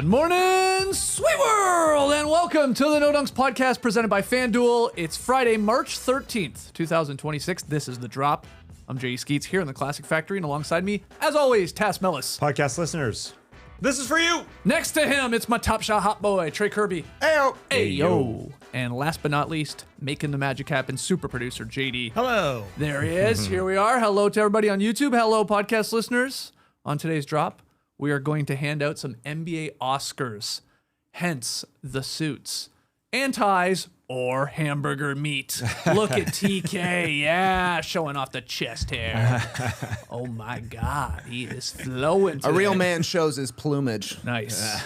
Morning, sweet world, and welcome to the No Dunks podcast presented by FanDuel. It's Friday, March 13th, 2026. This is The Drop. I'm Jay Skeets here in the Classic Factory, and alongside me, as always, Tass Mellis. Podcast listeners, this is for you. Next to him, it's my top shot hot boy, Trey Kirby. Ayo. Ayo. And last but not least, making the magic happen, super producer JD. Hello. There he is. Here we are. Hello to everybody on YouTube. Hello, podcast listeners. On today's Drop, we are going to hand out some NBA Oscars, hence the suits and ties or hamburger meat. Look at TK, yeah, showing off the chest hair. Oh my God, he is flowing today. A real man shows his plumage. Nice.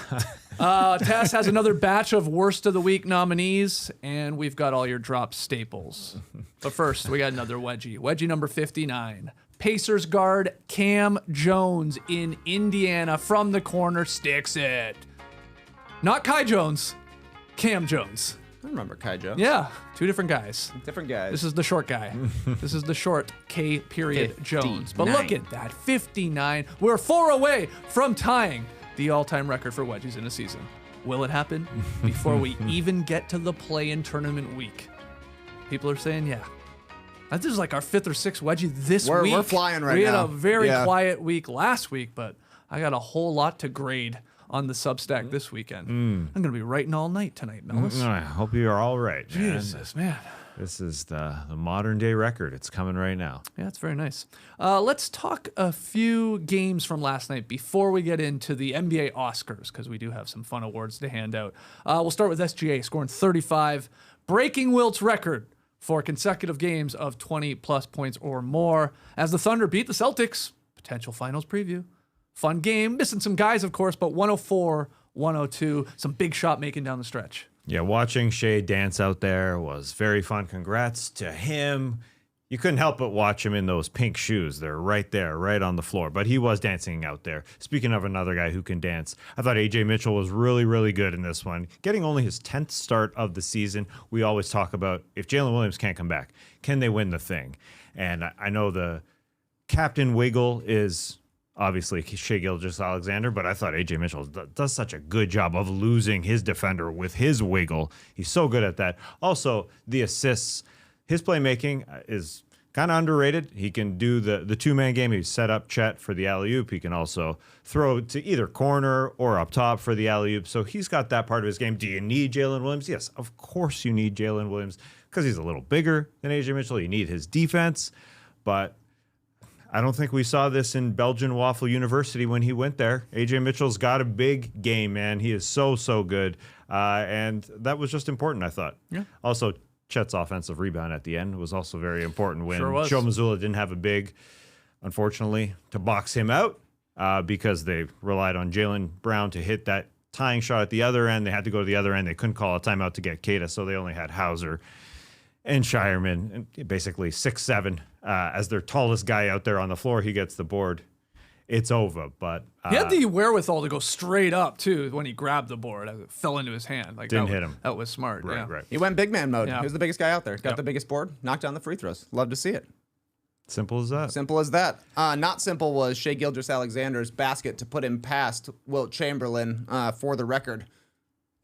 Tass has another batch of Worst of the Week nominees, and we've got all your Drop staples. But first, we got another Wedgie. Wedgie number 59. Pacers guard Cam Jones in Indiana from the corner sticks it. Not Kai Jones, Cam Jones. I remember Kai Jones. Yeah, two different guys. Different guys. This is the short guy. This is the short K period Jones. But look at that, 59. We're 4 away from tying the all-time record for wedges in a season. Will it happen before we even get to the play-in tournament week? People are saying, yeah. This is like our 5th or 6th wedgie this week. We're flying right now. We had a very quiet week last week, but I got a whole lot to grade on the Substack this weekend. I'm going to be writing all night tonight, Mellis. I hope you're all right, man. Jesus, man. This is the modern day record. It's coming right now. Yeah, it's very nice. Let's talk a few games from last night before we get into the NBA Oscars, because we do have some fun awards to hand out. We'll start with SGA scoring 35, breaking Wilt's record for consecutive games of 20-plus points or more as the Thunder beat the Celtics. Potential finals preview. Fun game. Missing some guys, of course, but 104-102. Some big shot making down the stretch. Yeah, watching Shea dance out there was very fun. Congrats to him. You couldn't help but watch him in those pink shoes. They're right there, right on the floor. But he was dancing out there. Speaking of another guy who can dance, I thought A.J. Mitchell was really, really good in this one. Getting only his 10th start of the season, we always talk about if Jalen Williams can't come back, can they win the thing? And I know the captain wiggle is obviously Shai Gilgeous-Alexander, but I thought A.J. Mitchell does such a good job of losing his defender with his wiggle. He's so good at that. Also, the assists. His playmaking is kind of underrated. He can do the two-man game. He set up Chet for the alley-oop. He can also throw to either corner or up top for the alley-oop. So he's got that part of his game. Do you need Jalen Williams? Yes, of course you need Jalen Williams because he's a little bigger than A.J. Mitchell. You need his defense. But I don't think we saw this in Belgian Waffle University when he went there. A.J. Mitchell's got a big game, man. He is so, so good. And that was just important, I thought. Yeah. Also, Chet's offensive rebound at the end was also very important when Joe Mazzulla didn't have a big, unfortunately, to box him out because they relied on Jaylen Brown to hit that tying shot at the other end. They had to go to the other end. They couldn't call a timeout to get Keita, so they only had Hauser and Shireman, and basically 6'7", as their tallest guy out there on the floor. He gets the board. It's over, but he had the wherewithal to go straight up too when he grabbed the board. It fell into his hand. Like didn't hit him. That was smart. Right, yeah. right. He went big man mode. Yeah. He was the biggest guy out there. Got the biggest board. Knocked down the free throws. Love to see it. Simple as that. Simple as that. Not simple was Shai Gilgeous-Alexander's basket to put him past Wilt Chamberlain for the record.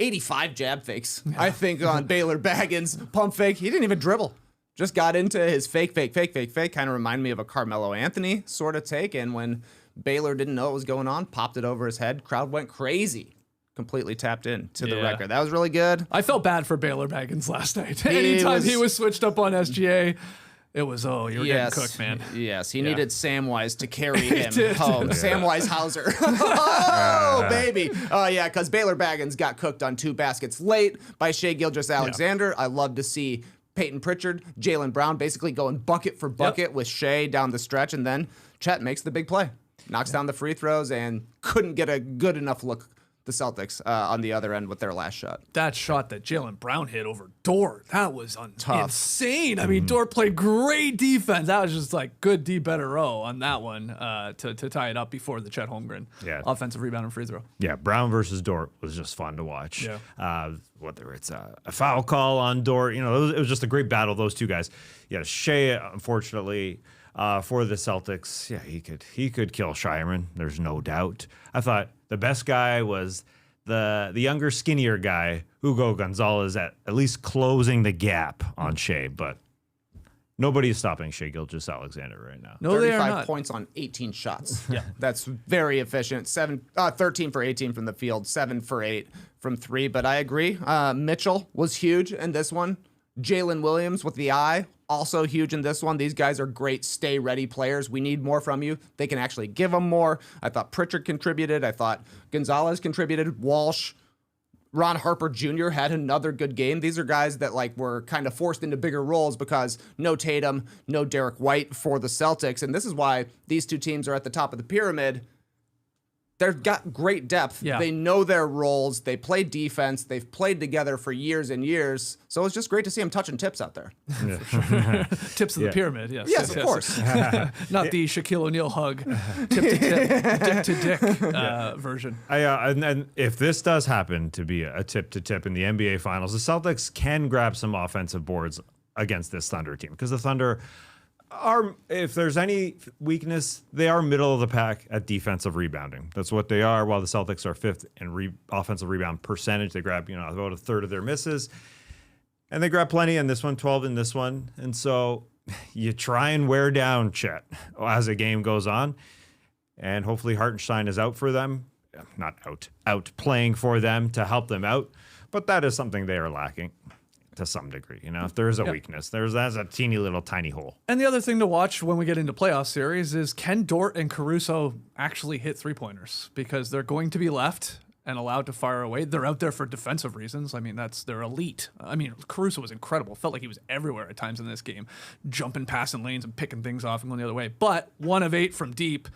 85 jab fakes, I think, on Baylor Baggins. Pump fake. He didn't even dribble. Just got into his fake. Kind of reminded me of a Carmelo Anthony sort of take. And when Baylor didn't know what was going on, popped it over his head. Crowd went crazy. Completely tapped in to the record. That was really good. I felt bad for Baylor Baggins last night. Anytime he was switched up on SGA, it was, you were getting cooked, man. Yes, he needed Samwise to carry him home. Samwise Hauser. Oh, baby. Oh, yeah, because Baylor Baggins got cooked on 2 baskets late by Shai Gilgeous-Alexander. I love to see Peyton Pritchard, Jaylen Brown basically going bucket for bucket with Shai down the stretch, and then Chet makes the big play. Knocks down the free throws and couldn't get a good enough look, the Celtics, on the other end with their last shot. That shot that Jaylen Brown hit over Dort, that was insane. I mean, Dort played great defense. That was just like good D, better O on that one to tie it up before the Chet Holmgren offensive rebound and free throw. Yeah, Brown versus Dort was just fun to watch. Yeah. Whether it's a foul call on Dort, it was just a great battle, those two guys. Yeah, Shai, unfortunately, for the Celtics, yeah, he could kill Shireman. There's no doubt. I thought the best guy was the younger, skinnier guy, Hugo Gonzalez, at least closing the gap on Shea, but nobody is stopping Shai Gilgeous-Alexander right now. No, they are 35 not. points on 18 shots. Yeah, that's very efficient. 13 for 18 from the field, 7 for 8 from 3. But I agree. Mitchell was huge in this one. Jalen Williams with the eye, also huge in this one. These guys are great stay-ready players. We need more from you. They can actually give them more. I thought Pritchard contributed. I thought Gonzalez contributed. Walsh. Ron Harper Jr. had another good game. These are guys that were kind of forced into bigger roles because no Tatum, no Derek White for the Celtics. And this is why these two teams are at the top of the pyramid. They've got great depth. Yeah. They know their roles. They play defense. They've played together for years and years. So it's just great to see them touching tips out there. Tips of the pyramid, yes. Yes, of course. Not the Shaquille O'Neal hug, tip to tip, dick to dick version. And if this does happen to be a tip to tip in the NBA Finals, the Celtics can grab some offensive boards against this Thunder team because the Thunder are, if there's any weakness, they are middle of the pack at defensive rebounding. That's what they are. While the Celtics are 5th in offensive rebound percentage, they grab about a third of their misses, and they grab plenty in this one, 12 in this one. And so you try and wear down Chet as a game goes on, and hopefully Hartenstein is out for them, not out playing for them to help them out. But that is something they are lacking to some degree. If there is a weakness, that's a teeny little tiny hole. And the other thing to watch when we get into playoff series is, can Dort and Caruso actually hit three-pointers? Because they're going to be left and allowed to fire away. They're out there for defensive reasons. I mean, they're elite. I mean, Caruso was incredible. Felt like he was everywhere at times in this game, jumping, passing lanes and picking things off and going the other way. But 1 of 8 from deep.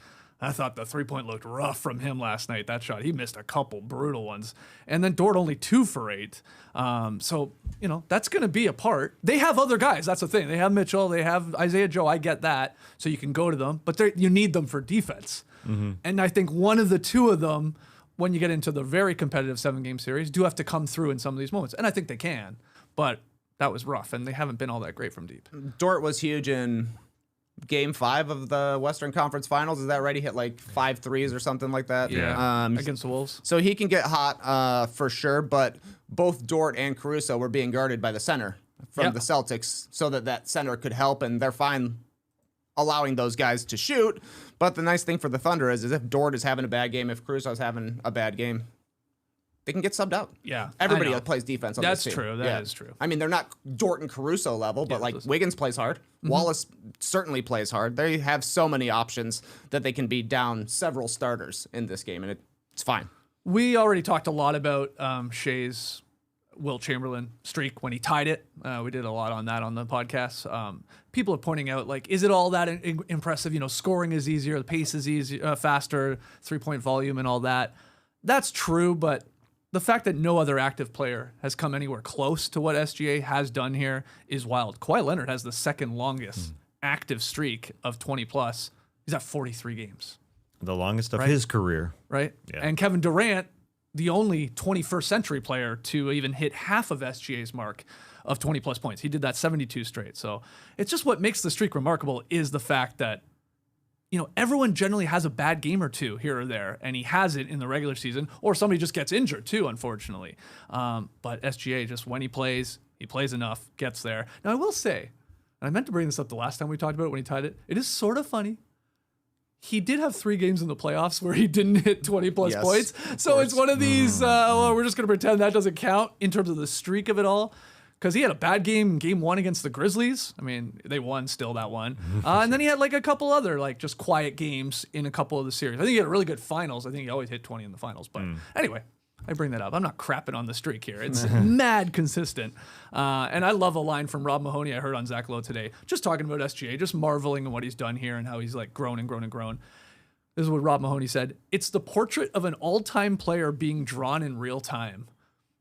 I thought the three-point looked rough from him last night. That shot, he missed a couple brutal ones. And then Dort only 2 for 8. So, that's going to be a part. They have other guys. That's the thing. They have Mitchell. They have Isaiah Joe. I get that. So you can go to them. But you need them for defense. Mm-hmm. And I think one of the two of them, when you get into the very competitive 7-game series, do have to come through in some of these moments. And I think they can. But that was rough. And they haven't been all that great from deep. Dort was huge in Game 5 of the Western Conference Finals. Is that right? He hit 5 threes or something like that. Yeah. Against the Wolves. So he can get hot for sure, but both Dort and Caruso were being guarded by the center from the Celtics so that center could help, and they're fine allowing those guys to shoot. But the nice thing for the Thunder is if Dort is having a bad game, if Caruso's having a bad game, they can get subbed out. Yeah. Everybody plays defense on this team. That's true. That is true. I mean, they're not Dort and Caruso level, but Wiggins plays hard. Mm-hmm. Wallace certainly plays hard. They have so many options that they can be down several starters in this game, and it's fine. We already talked a lot about Shai's Wilt Chamberlain streak when he tied it. We did a lot on that on the podcast. People are pointing out, is it all that impressive? Scoring is easier, the pace is easier, faster, 3-point volume and all that. That's true, but the fact that no other active player has come anywhere close to what SGA has done here is wild. Kawhi Leonard has the second longest active streak of 20+. He's at 43 games. The longest of his career. Right? Yeah. And Kevin Durant, the only 21st century player to even hit half of SGA's mark of 20+ points. He did that 72 straight. So it's just what makes the streak remarkable is the fact that everyone generally has a bad game or two here or there, and he has it in the regular season, or somebody just gets injured too, unfortunately. But SGA, just when he plays enough, gets there. Now, I will say, and I meant to bring this up the last time we talked about it when he tied it, it is sort of funny. He did have 3 games in the playoffs where he didn't hit 20+ points. So it's one of these, we're just going to pretend that doesn't count in terms of the streak of it all. Because he had a bad game in Game 1 against the Grizzlies. I mean, they won still that one. And then he had a couple other just quiet games in a couple of the series. I think he had really good finals. I think he always hit 20 in the finals. But anyway, I bring that up. I'm not crapping on the streak here. It's mad consistent. And I love a line from Rob Mahoney I heard on Zach Lowe today, just talking about SGA, just marveling at what he's done here and how he's grown and grown and grown. This is what Rob Mahoney said. It's the portrait of an all-time player being drawn in real time.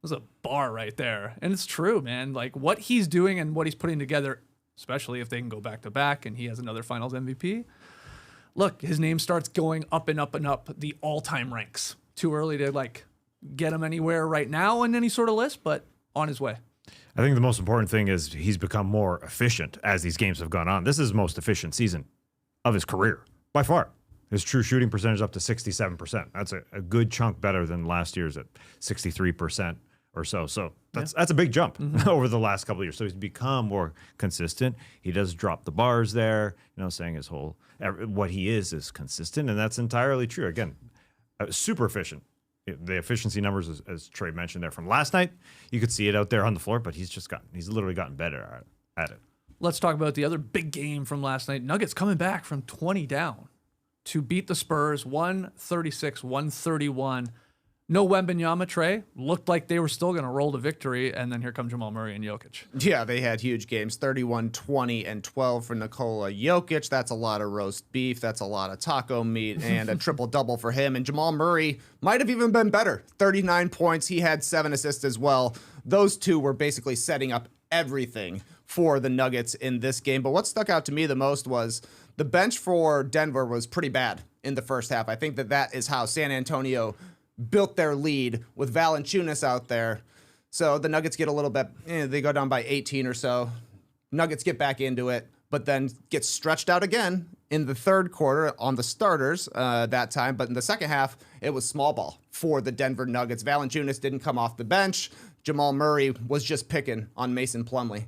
There's a bar right there. And it's true, man. What he's doing and what he's putting together, especially if they can go back-to-back and he has another Finals MVP. Look, his name starts going up and up and up the all-time ranks. Too early to, get him anywhere right now in any sort of list, but on his way. I think the most important thing is he's become more efficient as these games have gone on. This is his most efficient season of his career, by far. His true shooting percentage up to 67%. That's a good chunk better than last year's at 63% or so. So that's a big jump over the last couple of years. So he's become more consistent. He does drop the bars there, saying what he is consistent, and that's entirely true. Again, super efficient. The efficiency numbers, as Trey mentioned there from last night, you could see it out there on the floor, but he's literally gotten better at it. Let's talk about the other big game from last night. Nuggets coming back from 20 down to beat the Spurs 136-131. No Wembenyama, Trey. Looked like they were still going to roll to victory, and then here come Jamal Murray and Jokic. Yeah, they had huge games, 31, 20, and 12 for Nikola Jokic. That's a lot of roast beef. That's a lot of taco meat, and a triple-double for him. And Jamal Murray might have even been better. 39 points. He had 7 assists as well. Those two were basically setting up everything for the Nuggets in this game. But what stuck out to me the most was the bench for Denver was pretty bad in the first half. I think that is how San Antonio built their lead with Valanciunas out there. So the Nuggets get a little bit, they go down by 18 or so. Nuggets get back into it, but then get stretched out again in the third quarter on the starters that time. But in the second half, it was small ball for the Denver Nuggets. Valanciunas didn't come off the bench. Jamal Murray was just picking on Mason Plumlee.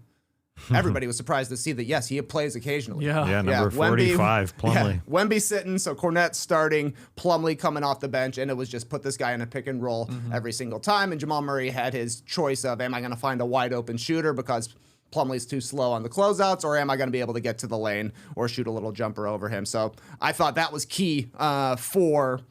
Everybody was surprised to see that, yes, he plays occasionally. Yeah, number 45, Plumlee. Wemby sitting, so Cornette starting, Plumlee coming off the bench, and it was just put this guy in a pick and roll every single time. And Jamal Murray had his choice of, am I going to find a wide open shooter because Plumlee's too slow on the closeouts, or am I going to be able to get to the lane or shoot a little jumper over him? So I thought that was key for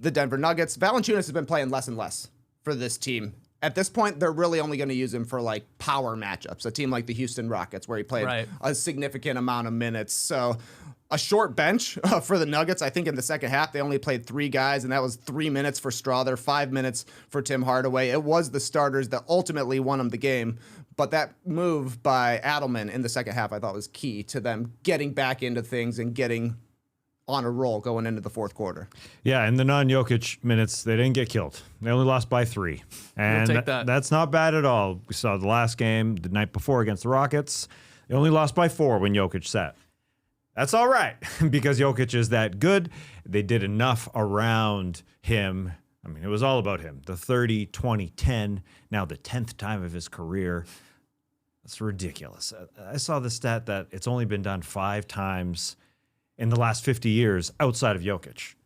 the Denver Nuggets. Valanciunas has been playing less and less for this team. At this point, they're really only going to use him for like power matchups. A team like the Houston Rockets, where he played a significant amount of minutes. So a short bench for the Nuggets. I think in the second half, they only played 3 guys, and that was 3 minutes for Strother, 5 minutes for Tim Hardaway. It was the starters that ultimately won them the game. But that move by Adelman in the second half, I thought was key to them getting back into things and getting on a roll going into the fourth quarter. Yeah, in the non-Jokic minutes, they didn't get killed. They only lost by 3. And take that. That's not bad at all. We saw the last game the night before against the Rockets. They only lost by 4 when Jokic sat. That's all right because Jokic is that good. They did enough around him. I mean, it was all about him. The 30, 20, 10, now the 10th time of his career. That's ridiculous. I saw the stat that it's only been done 5 times in the last 50 years outside of Jokic.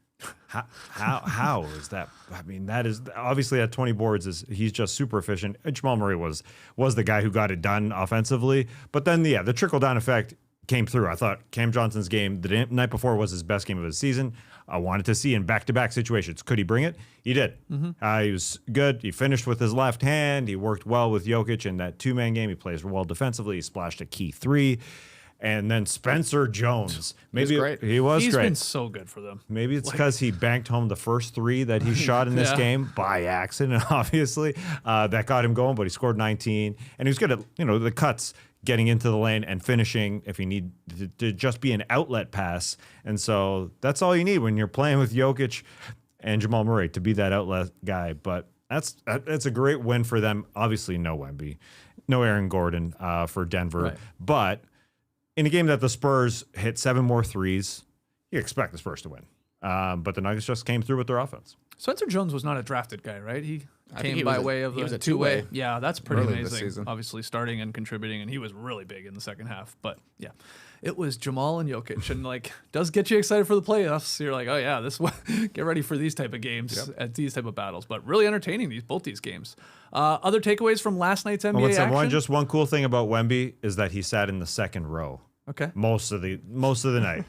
How is that? I mean, that is obviously at 20 boards he's just super efficient. Jamal Murray was the guy who got it done offensively, but then the trickle down effect came through. I thought Cam Johnson's game the night before was his best game of the season. I wanted to see in back-to-back situations. Could he bring it? He did. He was good. He finished with his left hand. He worked well with Jokic in that 2-man game. He plays well defensively. He splashed a key 3. And then Spencer Jones. Maybe great. He was He's great. been so good for them. Maybe it's because he banked home the first 3 that he shot in this game by accident, obviously. That got him going, but he scored 19. And he was good at, the cuts, getting into the lane and finishing if you need to just be an outlet pass. And so that's all you need when you're playing with Jokic and Jamal Murray, to be that outlet guy. But that's a great win for them. Obviously, no Wemby, no Aaron Gordon for Denver. Right. But in a game that the Spurs hit 7 more threes, you expect the Spurs to win. But the Nuggets just came through with their offense. Spencer Jones was not a drafted guy, right? He think came he by was way of he was the a two-way. two-way Yeah, that's pretty early this amazing. season. Obviously starting and contributing, and he was really big in the second half. But yeah, it was Jamal and Jokic, and does get you excited for the playoffs. So you're like, oh yeah, get ready for these type of games at these type of battles. But really entertaining both these games. Other takeaways from last night's NBA action? Just one cool thing about Wemby is that he sat in the second row. Okay. Most of the night.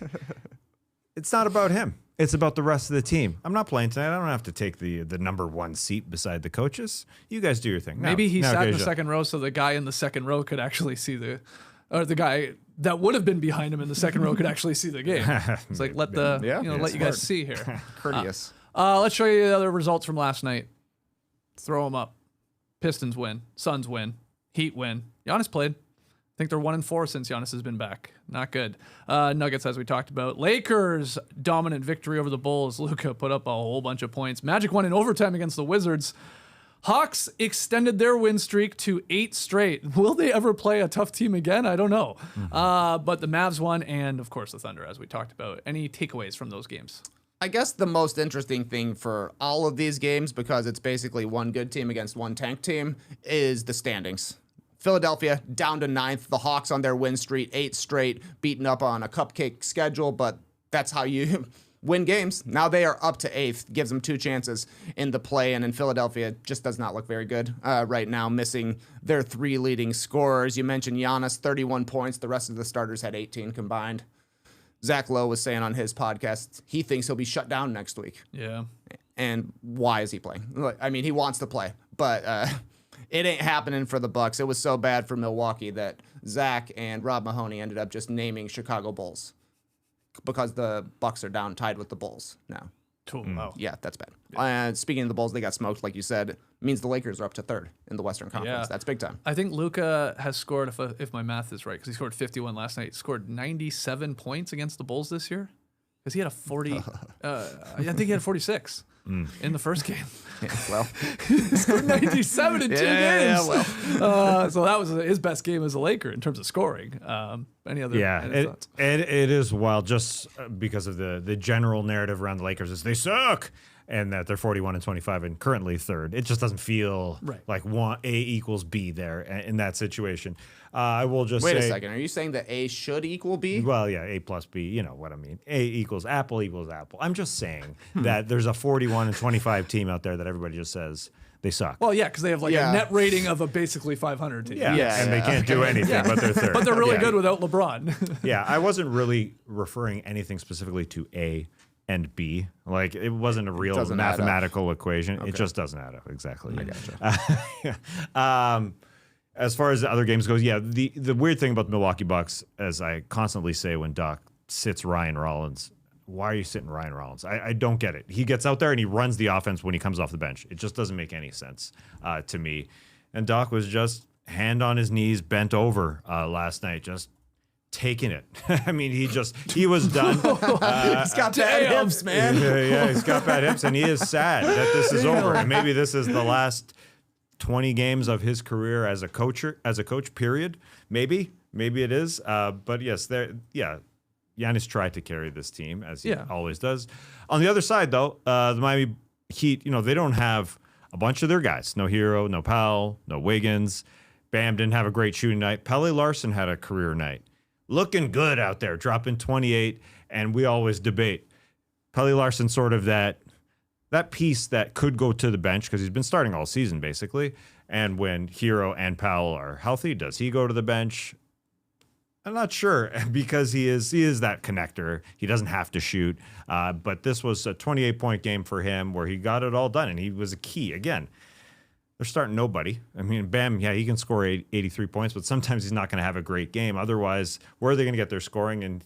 It's not about him. It's about the rest of the team. I'm not playing tonight. I don't have to take the number 1 seat beside the coaches. You guys do your thing. Maybe he sat in the second row so the guy in the second row could actually see the guy that would have been behind him in the second row could actually see the game. It's like let you guys see here. Courteous. Let's show you the other results from last night. Throw them up. Pistons win. Suns win. Heat win. Giannis played. I think they're 1-4 since Giannis has been back. Not good. Nuggets, as we talked about. Lakers, dominant victory over the Bulls. Luka put up a whole bunch of points. Magic won in overtime against the Wizards. Hawks extended their win streak to 8 straight. Will they ever play a tough team again? I don't know. But the Mavs won, and of course the Thunder, as we talked about. Any takeaways from those games? I guess the most interesting thing for all of these games, because it's basically one good team against one tank team, is the standings. Philadelphia down to 9th. The Hawks on their win streak, 8 straight, beaten up on a cupcake schedule, but that's how you win games. Now they are up to 8th, gives them 2 chances in the play, and in Philadelphia just does not look very good right now, missing their 3 leading scorers. You mentioned Giannis, 31 points. The rest of the starters had 18 combined. Zach Lowe was saying on his podcast he thinks he'll be shut down next week. Yeah. And why is he playing? I mean, he wants to play, but it ain't happening for the Bucks. It was so bad for Milwaukee that Zach and Rob Mahoney ended up just naming Chicago Bulls because the Bucks are down tied with the Bulls now. Wow. Yeah, that's bad. Speaking of the Bulls, they got smoked, like you said. It means the Lakers are up to 3rd in the Western Conference. Yeah. That's big time. I think Luka has scored, if my math is right, because he scored 51 last night, scored 97 points against the Bulls this year. Because he had a 40, I think he had 46 in the first game. Yeah, well, He scored 97 in 2 games. Yeah, well. So that was his best game as a Laker in terms of scoring. Any other thoughts? It is wild just because of the general narrative around the Lakers is they suck and that they're 41-25 and currently 3rd. It just doesn't feel like A equals B there in that situation. I will just Wait a second. Are you saying that A should equal B? Well, yeah, A plus B. You know what I mean. A equals Apple. I'm just saying that there's a 41-25 team out there that everybody just says they suck. Well, yeah, because they have like a net rating of a basically 500 team. And they can't do anything, but they're 3rd. But they're really good without LeBron. Yeah, I wasn't really referring anything specifically to A and B. Like, it wasn't a real mathematical equation. Okay. It just doesn't add up. Exactly. I gotcha. As far as the other games goes, the weird thing about the Milwaukee Bucks, as I constantly say when Doc sits Ryan Rollins, why are you sitting Ryan Rollins? I don't get it. He gets out there and he runs the offense when he comes off the bench. It just doesn't make any sense to me. And Doc was just hand on his knees, bent over last night, just taking it. I mean, he was done. He's got bad hips, man. Yeah, he's got bad hips, and he is sad that this is over. And maybe this is the last 20 games of his career as a coach, period. Maybe it is. But yes, Giannis tried to carry this team, as he always does. On the other side, though, the Miami Heat, they don't have a bunch of their guys. No Hero, no Powell, no Wiggins. Bam didn't have a great shooting night. Pele Larson had a career night. Looking good out there, dropping 28, and we always debate. Pele Larson sort of that piece that could go to the bench because he's been starting all season, basically. And when Hero and Powell are healthy, does he go to the bench? I'm not sure because he is that connector. He doesn't have to shoot. But this was a 28-point game for him where he got it all done, and he was a key. Again, they're starting nobody. I mean, Bam, he can score 83 points, but sometimes he's not going to have a great game. Otherwise, where are they going to get their scoring? And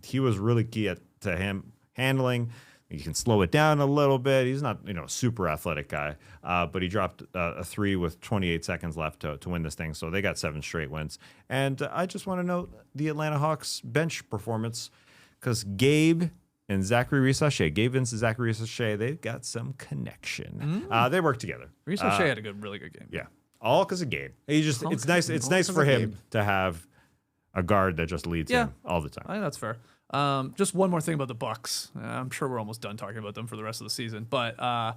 he was really key to him handling. You can slow it down a little bit. He's not, a super athletic guy, but he dropped a 3 with 28 seconds left to win this thing. So they got 7 straight wins. And I just want to note the Atlanta Hawks bench performance because Gabe and Zachary Reese-Shea, Gabe Vince and Zachary Reese-Shea, they've got some connection. They work together. Reese-Shea had a really good game. Yeah, all because of Gabe. It's nice. It's nice for him to have a guard that just leads him all the time. I think that's fair. Just one more thing about the Bucks. I'm sure we're almost done talking about them for the rest of the season, but I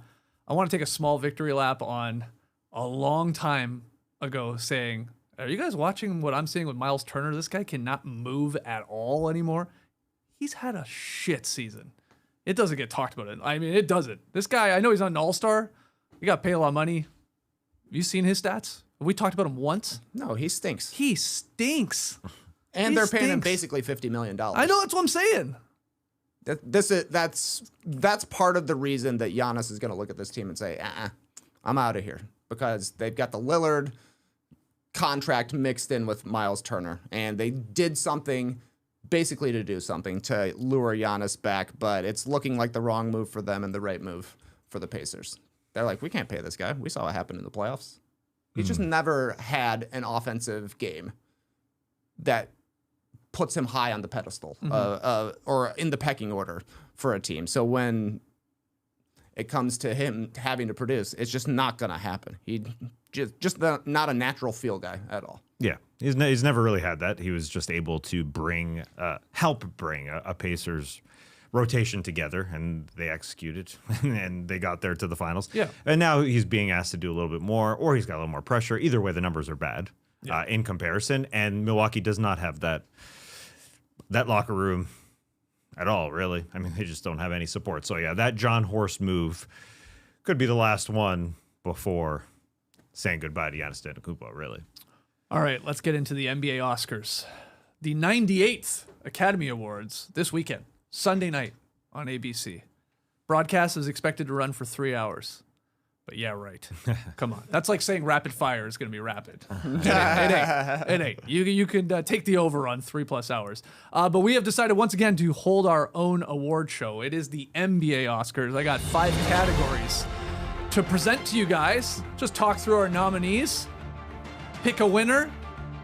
want to take a small victory lap on a long time ago saying, are you guys watching what I'm seeing with Miles Turner? This guy cannot move at all anymore. He's had a shit season. It doesn't get talked about. I mean, it doesn't. This guy, I know he's not an all-star. He got paid a lot of money. Have you seen his stats? Have we talked about him once? No, he stinks. He stinks. And they're paying him basically $50 million. I know, that's what I'm saying. That's part of the reason that Giannis is going to look at this team and say, I'm out of here. Because they've got the Lillard contract mixed in with Miles Turner. And they did something basically to do something to lure Giannis back. But it's looking like the wrong move for them and the right move for the Pacers. They're like, we can't pay this guy. We saw what happened in the playoffs. He's just never had an offensive game that puts him high on the pedestal or in the pecking order for a team. So when it comes to him having to produce, it's just not going to happen. He just not a natural feel guy at all. Yeah, he's never really had that. He was just able to help bring a Pacers rotation together, and they executed, and they got there to the finals. Yeah. And now he's being asked to do a little bit more, or he's got a little more pressure. Either way, the numbers are bad in comparison, and Milwaukee does not have that locker room at all, really. I mean, they just don't have any support. So, yeah, that John Horst move could be the last one before saying goodbye to Giannis Antetokounmpo, really. All right, let's get into the NBA Oscars. The 98th Academy Awards this weekend, Sunday night on ABC. Broadcast is expected to run for 3 hours. But yeah, right. Come on. That's like saying rapid fire is going to be rapid. It ain't. You can take the over on 3+ hours. But we have decided once again to hold our own award show. It is the NBA Oscars. I got 5 categories to present to you guys. Just talk through our nominees, pick a winner,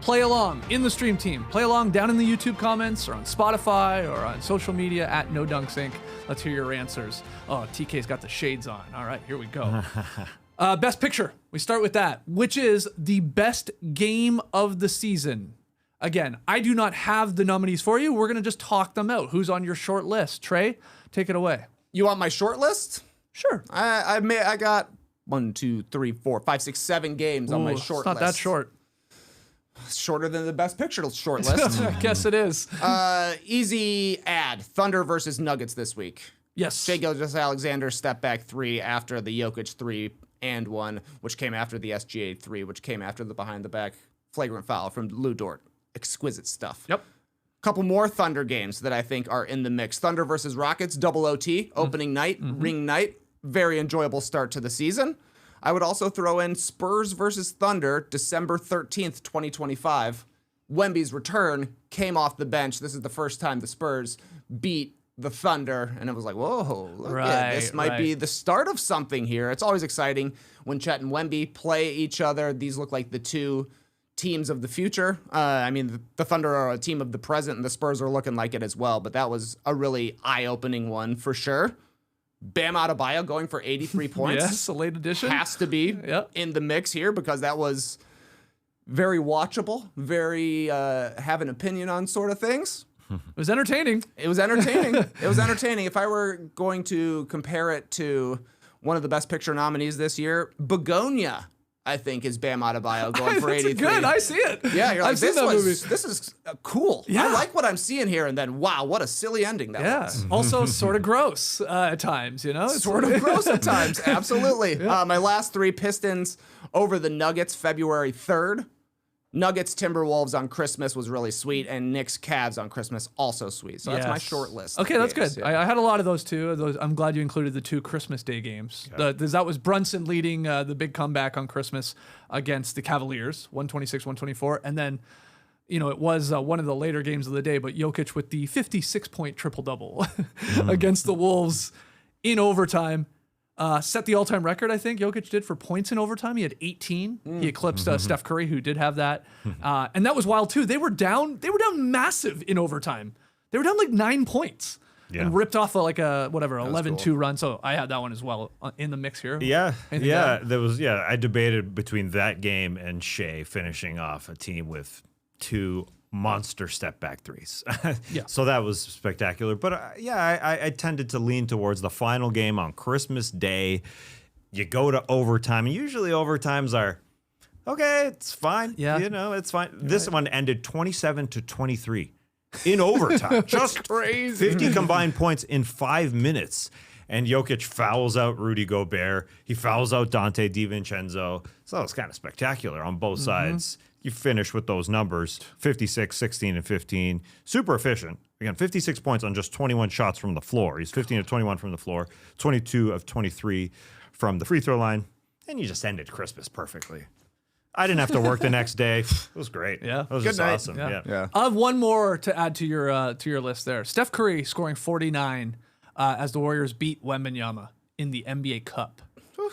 play along in the stream team. Play along down in the YouTube comments or on Spotify or on social media at NoDunksInc. Let's hear your answers. Oh, TK's got the shades on. All right, here we go. Best picture. We start with that, which is the best game of the season. Again, I do not have the nominees for you. We're going to just talk them out. Who's on your short list? Trey, take it away. You want my short list? Sure. I got 1, 2, 3, 4, 5, 6, 7 games on my short list. It's not that short. Shorter than the best picture short list. I guess it is. Easy ad. Thunder versus Nuggets this week. Yes. Shai Gilgeous-Alexander step back 3 after the Jokic 3 and 1, which came after the SGA 3, which came after the behind the back flagrant foul from Lou Dort. Exquisite stuff. Yep. Couple more Thunder games that I think are in the mix. Thunder versus Rockets, double OT, opening night, ring night. Very enjoyable start to the season. I would also throw in Spurs versus Thunder, December 13th, 2025. Wemby's return came off the bench. This is the first time the Spurs beat the Thunder, and it was like, whoa, look at this. Might be the start of something here. It's always exciting when Chet and Wemby play each other. These look like the two teams of the future. I mean, the Thunder are a team of the present, and the Spurs are looking like it as well, but that was a really eye-opening one for sure. Bam Adebayo going for 83 points. Yes, a late addition. Has to be in the mix here because that was very watchable, very have an opinion on sort of things. It was entertaining. It was entertaining. It was entertaining. If I were going to compare it to one of the best picture nominees this year, Begonia, I think, is Bam Adebayo going for 83. Good. I see it. Yeah, you're like, I've seen that movie. This is cool. Yeah. I like what I'm seeing here. And then, wow, what a silly ending that was. Also sort of gross at times, you know? It's Sort of gross at times. Absolutely. My last 3, Pistons over the Nuggets, February 3rd. Nuggets, Timberwolves on Christmas was really sweet, and Knicks, Cavs on Christmas also sweet. So that's my short list. Okay, that's games. good. I had a lot of those too. I'm glad you included the 2 Christmas Day games. That was Brunson leading the big comeback on Christmas against the Cavaliers, 126-124, and then it was one of the later games of the day, but Jokic with the 56-point triple-double against the Wolves in overtime. Set the all-time record, I think, Jokic did for points in overtime. He had 18. He eclipsed Steph Curry, who did have that. And that was wild, too. They were down massive in overtime. They were down like 9 points and ripped off a 11-2 run. So I had that one as well in the mix here. Yeah. I debated between that game and Shai finishing off a team with 2 monster step back threes. So that was spectacular. But I tended to lean towards the final game on Christmas Day. You go to overtime. Usually overtimes are, okay, it's fine. Yeah. It's fine. This one ended 27-23 in overtime. Just crazy. 50 combined points in 5 minutes. And Jokic fouls out Rudy Gobert. He fouls out Dante DiVincenzo. So it's kind of spectacular on both sides. You finish with those numbers, 56, 16, and 15. Super efficient. Again, 56 points on just 21 shots from the floor. He's 15 of 21 from the floor, 22 of 23 from the free throw line. And you just ended Christmas perfectly. I didn't have to work the next day. It was great. Yeah. It was Good just night. awesome. Yeah. I have one more to add to your list there. Steph Curry scoring 49 as the Warriors beat Wembenyama in the NBA Cup.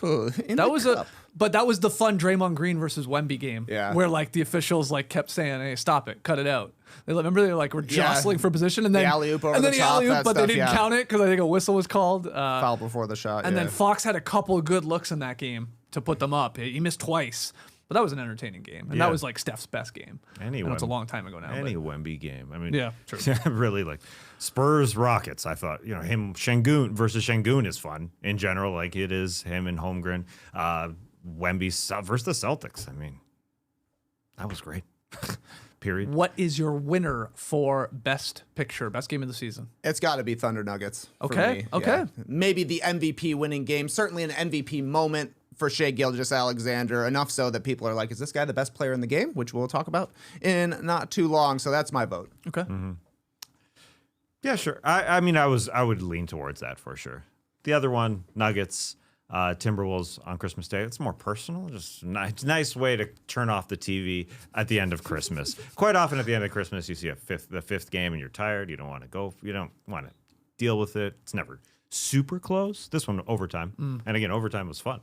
Ooh, in That the was cup. but that was the fun Draymond Green versus Wemby game. Yeah. Where like the officials like kept saying, "Hey, stop it, cut it out." Remember they were jostling for position, and then alley-oop over and then the the top, alley-oop, that but they stuff, didn't yeah. count it because I think a whistle was called. Foul before the shot. And yeah. then Fox had a couple of good looks in that game to put them up. He missed twice, but that was an entertaining game, and Yeah. that was like Steph's best game. I know it's a long time ago now. Any but Wemby game. I mean, Yeah, true. really like Spurs Rockets. I thought, him Şengün versus Şengün is fun in general. Like it is him and Holmgren. Wemby versus the Celtics. I mean, that was great. Period. What is your winner for best picture, best game of the season? It's got to be Thunder Nuggets. For Okay, me. okay. Yeah. Maybe the MVP winning game. Certainly an MVP moment for Shai Gilgeous-Alexander. Enough so that people are like, is this guy the best player in the game? Which we'll talk about in not too long. So that's my vote. Okay. Yeah, sure. I mean, I would lean towards that for sure. The other one, Nuggets, Timberwolves on Christmas Day. It's more personal. Just nice way to turn off the TV at the end of Christmas. Quite often at the end of Christmas, you see the fifth game and you're tired. You don't want to go. You don't want to deal with it. It's never super close. This one overtime, and again, overtime was fun.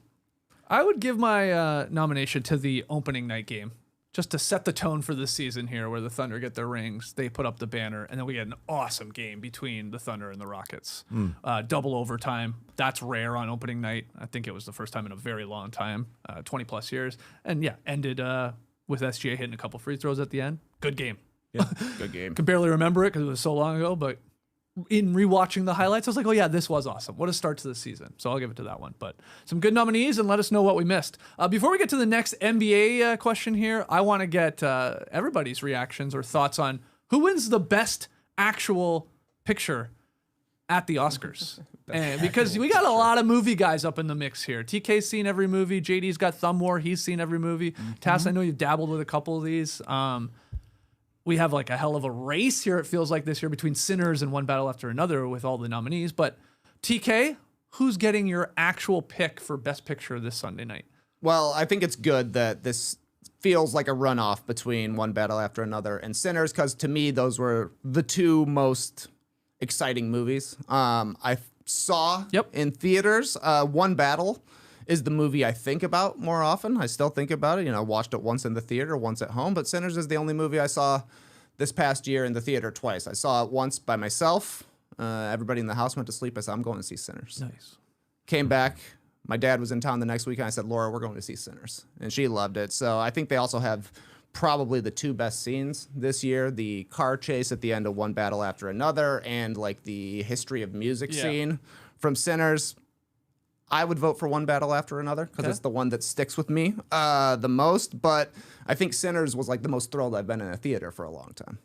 I would give my nomination to the opening night game, just to set the tone for this season here, where the Thunder get their rings, they put up the banner, and then we get an awesome game between the Thunder and the Rockets. Double overtime. That's rare on opening night. I think it was the first time in a very long time, 20 plus years. And yeah, ended with SGA hitting a couple free throws at the end. Good game. Yeah, good game. Can barely remember it because it was so long ago, but in rewatching the highlights, I was like, oh yeah, this was awesome. What a start to the season. So I'll give it to that one. But some good nominees, and let us know what we missed. Before we get to the next NBA question here, I want to get everybody's reactions or thoughts on who wins the best actual picture at the Oscars. And because we got a lot of movie guys up in the mix here. TK's seen every movie. JD's got Thumb War. He's seen every movie. Tass, I know you've dabbled with a couple of these. We have like a hell of a race here, it feels like this year, between Sinners and One Battle After Another with all the nominees. But TK, who's getting your actual pick for Best Picture this Sunday night? Well, I think it's good that this feels like a runoff between One Battle After Another and Sinners, because to me, those were the two most exciting movies I saw in theaters. One Battle is the movie I think about more often. I still think about it. I watched it once in the theater, once at home. But Sinners is the only movie I saw this past year in the theater twice. I saw it once by myself. Everybody in the house went to sleep. I said, I'm going to see Sinners. Nice. Came back. My dad was in town the next week, and I said, Laura, we're going to see Sinners. And she loved it. So I think they also have probably the two best scenes this year, the car chase at the end of One Battle After Another, and like the history of music scene from Sinners. I would vote for One Battle After Another because it's the one that sticks with me the most. But I think Sinners was like the most thrilled I've been in a theater for a long time.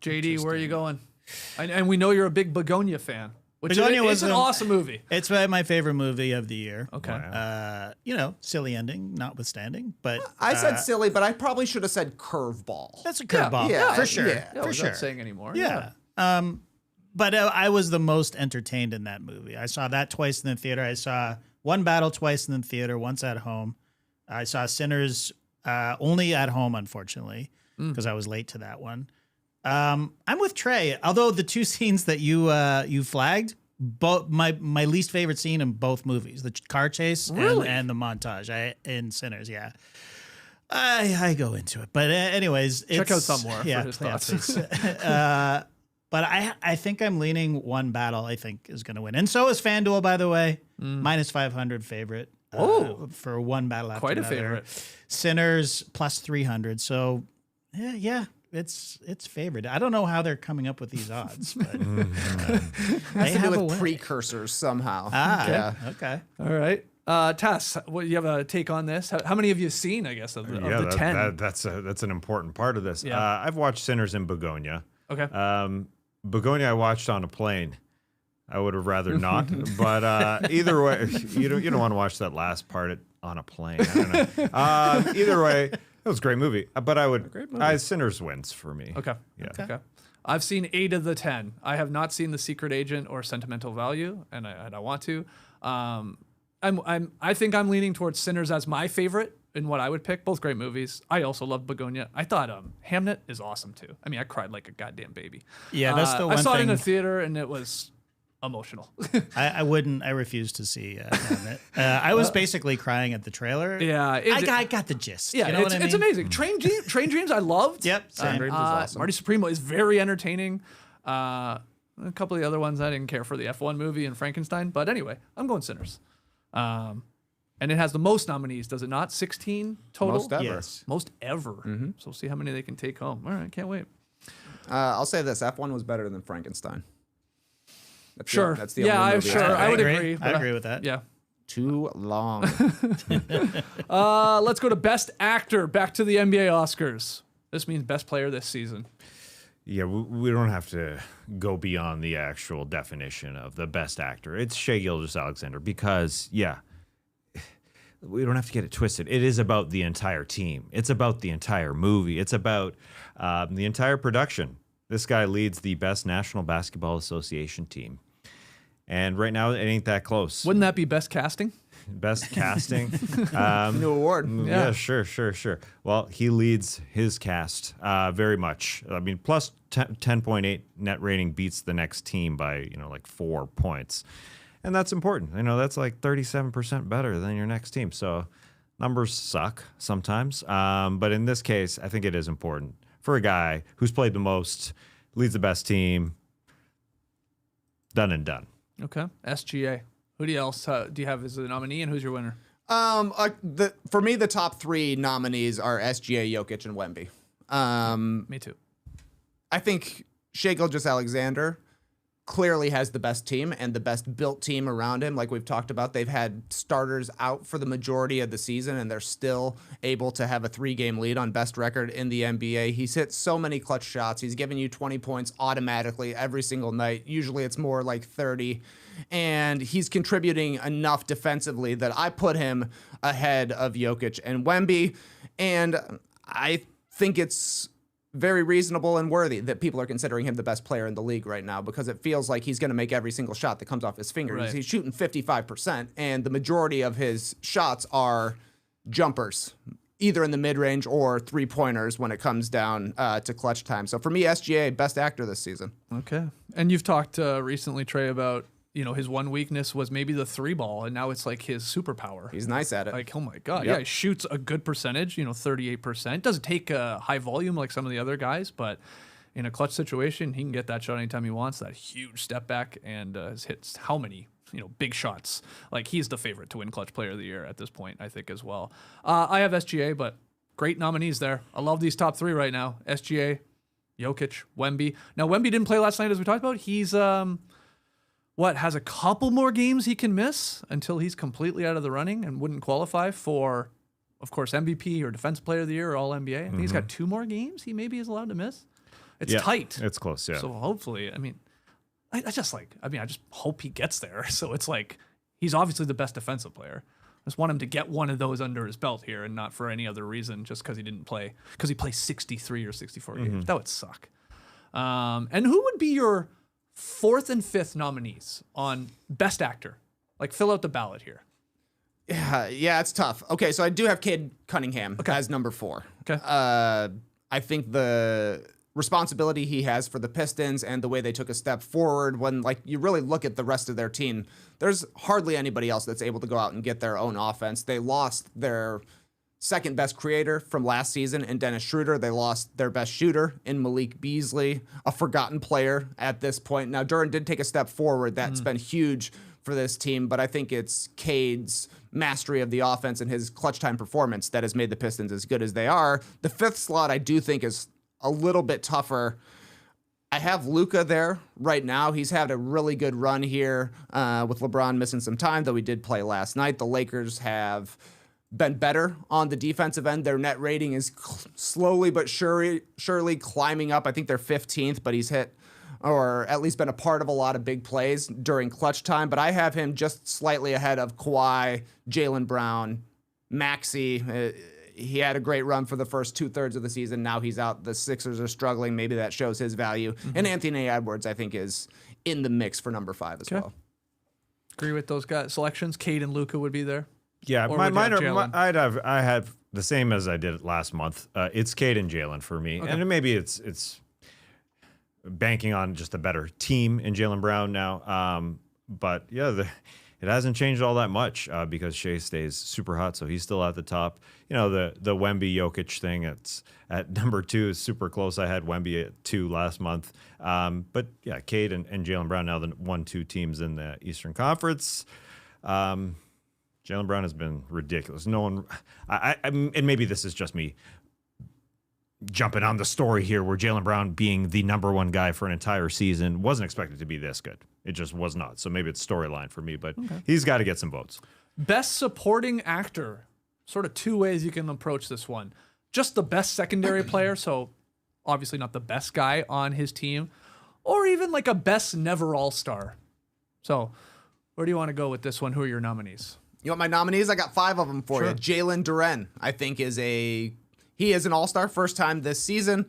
JD, where are you going? And we know you're a big Begonia fan, which Begonia is was an awesome movie. It's my favorite movie of the year. Okay. Silly ending notwithstanding, but I said silly, but I probably should have said curveball. that's a curveball for sure. Yeah. For sure. Without saying anymore. Yeah. But I was the most entertained in that movie. I saw that twice in the theater. I saw One Battle twice in the theater, once at home. I saw Sinners only at home, unfortunately, because I was late to that one. I'm with Trey. Although the two scenes that you flagged, both my least favorite scene in both movies, the car chase and the montage in Sinners. Yeah. I go into it, but anyways, Check out some more for his thoughts. Please. But I think I'm leaning One Battle. I think is going to win, and so is FanDuel, by the way, minus 500 favorite. For One Battle After Quite a Another. favorite. Sinners plus 300. So yeah, it's favored. I don't know how they're coming up with these odds, but Has to do with precursors somehow. Okay. All right. Tass, what, you have a take on this? How many have you seen, I guess, of the 10? That's an important part of this. Yeah. I've watched Sinners and Begonia. Okay. Begonia I watched on a plane. I would have rather not, but either way, you don't want to watch that last part on a plane. I don't know. Either way, it was a great movie. But I would Sinners wins for me. Okay. Yeah. Okay. I've seen 8 of the 10. I have not seen The Secret Agent or Sentimental Value, and I want to. I think I'm leaning towards Sinners as my favorite in what I would pick. Both great movies. I also love Begonia. I thought Hamnet is awesome too. I mean, I cried like a goddamn baby. Yeah, that's the one I saw it in thing- a theater, and it was emotional. I wouldn't. I refuse to see it. I was basically crying at the trailer. Yeah, I got the gist. Yeah, you know it's, what I mean? it's amazing. Train Dreams, I loved. Yep, same. Dreams is awesome. Marty Supremo is very entertaining. A couple of the other ones I didn't care for, the F1 movie and Frankenstein. But anyway, I'm going Sinners. And it has the most nominees, does it not? 16 total? Most ever. Yes. Most ever. So we'll see how many they can take home. All right, can't wait. I'll say this: F1 was better than Frankenstein. That's Sure. that's the Yeah, only I'm movie sure. I would agree. I but agree with that. Yeah. Too long. Let's go to Best Actor. Back to the NBA Oscars. This means Best Player this season. Yeah, we don't have to go beyond the actual definition of the best actor. It's Shea Gilgeous-Alexander because, yeah, we don't have to get it twisted. It is about the entire team. It's about the entire movie. It's about the entire production. This guy leads the best National Basketball Association team. And right now, it ain't that close. Wouldn't that be Best Casting? Best casting. New award. Yeah, sure. Well, he leads his cast very much. I mean, plus 10.8 net rating beats the next team by, like 4 points. And that's important. That's like 37% better than your next team. So numbers suck sometimes. But in this case, I think it is important for a guy who's played the most, leads the best team, done and done. Okay. SGA. Who do you have as a nominee, and who's your winner? For me, the top three nominees are SGA, Jokic, and Wemby. Me too. I think Shai Gilgeous-Alexander clearly has the best team and the best built team around him. Like we've talked about, they've had starters out for the majority of the season, and they're still able to have a 3-game lead on best record in the NBA. He's hit so many clutch shots. He's given you 20 points automatically every single night. Usually it's more like 30. And he's contributing enough defensively that I put him ahead of Jokic and Wemby. And I think it's very reasonable and worthy that people are considering him the best player in the league right now, because it feels like he's going to make every single shot that comes off his fingers. Right. He's shooting 55%, and the majority of his shots are jumpers, either in the mid-range or three-pointers when it comes down to clutch time. So for me, SGA, best actor this season. Okay. And you've talked recently, Trey, about his one weakness was maybe the 3-ball, and now it's like his superpower. He's nice at it. Like, oh my God. Yep. Yeah, he shoots a good percentage, 38%. Doesn't take a high volume like some of the other guys, but in a clutch situation, he can get that shot anytime he wants, that huge step back, and hits how many, big shots. Like, he's the favorite to win Clutch Player of the Year at this point, I think, as well. I have SGA, but great nominees there. I love these top three right now. SGA, Jokic, Wemby. Now, Wemby didn't play last night, as we talked about. He's... has a couple more games he can miss until he's completely out of the running and wouldn't qualify for, of course, MVP or Defensive Player of the Year or All-NBA. I think he's got 2 more games he maybe is allowed to miss. It's tight. It's close, yeah. So hopefully, I just hope he gets there. So it's like, he's obviously the best defensive player. I just want him to get one of those under his belt here, and not for any other reason, just because he didn't play, because he plays 63 or 64 games. That would suck. And who would be your 4th and 5th nominees on Best Actor? Like, fill out the ballot here. Yeah, it's tough. Okay, so I do have Cade Cunningham as number 4. Okay. I think the responsibility he has for the Pistons and the way they took a step forward, when you really look at the rest of their team, there's hardly anybody else that's able to go out and get their own offense. They lost their second best creator from last season in Dennis Schroeder. They lost their best shooter in Malik Beasley, a forgotten player at this point. Now, Duren did take a step forward. That's been huge for this team, but I think it's Cade's mastery of the offense and his clutch time performance that has made the Pistons as good as they are. The 5th slot I do think is a little bit tougher. I have Luka there right now. He's had a really good run here with LeBron missing some time, though he did play last night. The Lakers have been better on the defensive end. Their net rating is slowly but surely climbing up. I think they're 15th, but he's hit, or at least been a part of, a lot of big plays during clutch time. But I have him just slightly ahead of Kawhi, Jaylen Brown, Maxey. He had a great run for the first 2/3 of the season. Now he's out. The Sixers are struggling. Maybe that shows his value. And Anthony Edwards, I think, is in the mix for number 5 as well. Agree with those guys. Selections. Cade and Luka would be there. Yeah, Or mine would you are. have Jalen? I have the same as I did last month. It's Cade and Jalen for me, and maybe it's banking on just a better team in Jaylen Brown now. But yeah, it hasn't changed all that much because Shea stays super hot, so he's still at the top. You know, the Wemby Jokic thing, it's at number 2 is super close. I had Wemby at 2 last month. But yeah, Cade and Jaylen Brown now the 1-2 teams in the Eastern Conference. Jaylen Brown has been ridiculous. No one, and maybe this is just me jumping on the story here where Jaylen Brown being the number 1 guy for an entire season wasn't expected to be this good. It just was not. So maybe it's storyline for me, but he's got to get some votes. Best supporting actor. Sort of 2 ways you can approach this one. Just the best secondary player, so obviously not the best guy on his team, or even like a best never all-star. So where do you want to go with this one? Who are your nominees? You want my nominees? I got 5 of them for you. Jalen Duren, I think, he is an all-star, first time this season.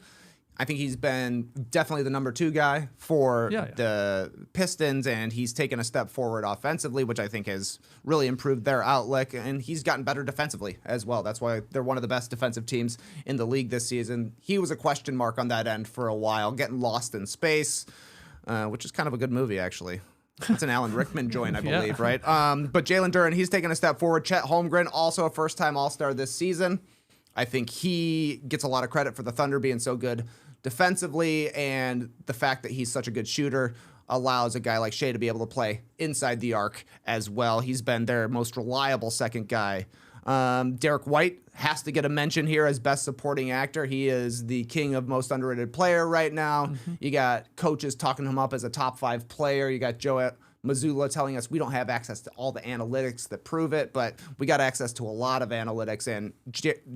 I think he's been definitely the number 2 guy for the Pistons, and he's taken a step forward offensively, which I think has really improved their outlook, and he's gotten better defensively as well. That's why they're one of the best defensive teams in the league this season. He was a question mark on that end for a while, getting lost in space, which is kind of a good movie, actually. It's an Alan Rickman joint, I believe, right? But Jalen Duren, he's taken a step forward. Chet Holmgren, also a first-time all-star this season. I think he gets a lot of credit for the Thunder being so good defensively, and the fact that he's such a good shooter allows a guy like Shea to be able to play inside the arc as well. He's been their most reliable second guy. Derek White has to get a mention here as best supporting actor. He is the king of most underrated player right now. You got coaches talking him up as a top 5 player. You got Joe Mazzulla telling us we don't have access to all the analytics that prove it, but we got access to a lot of analytics, and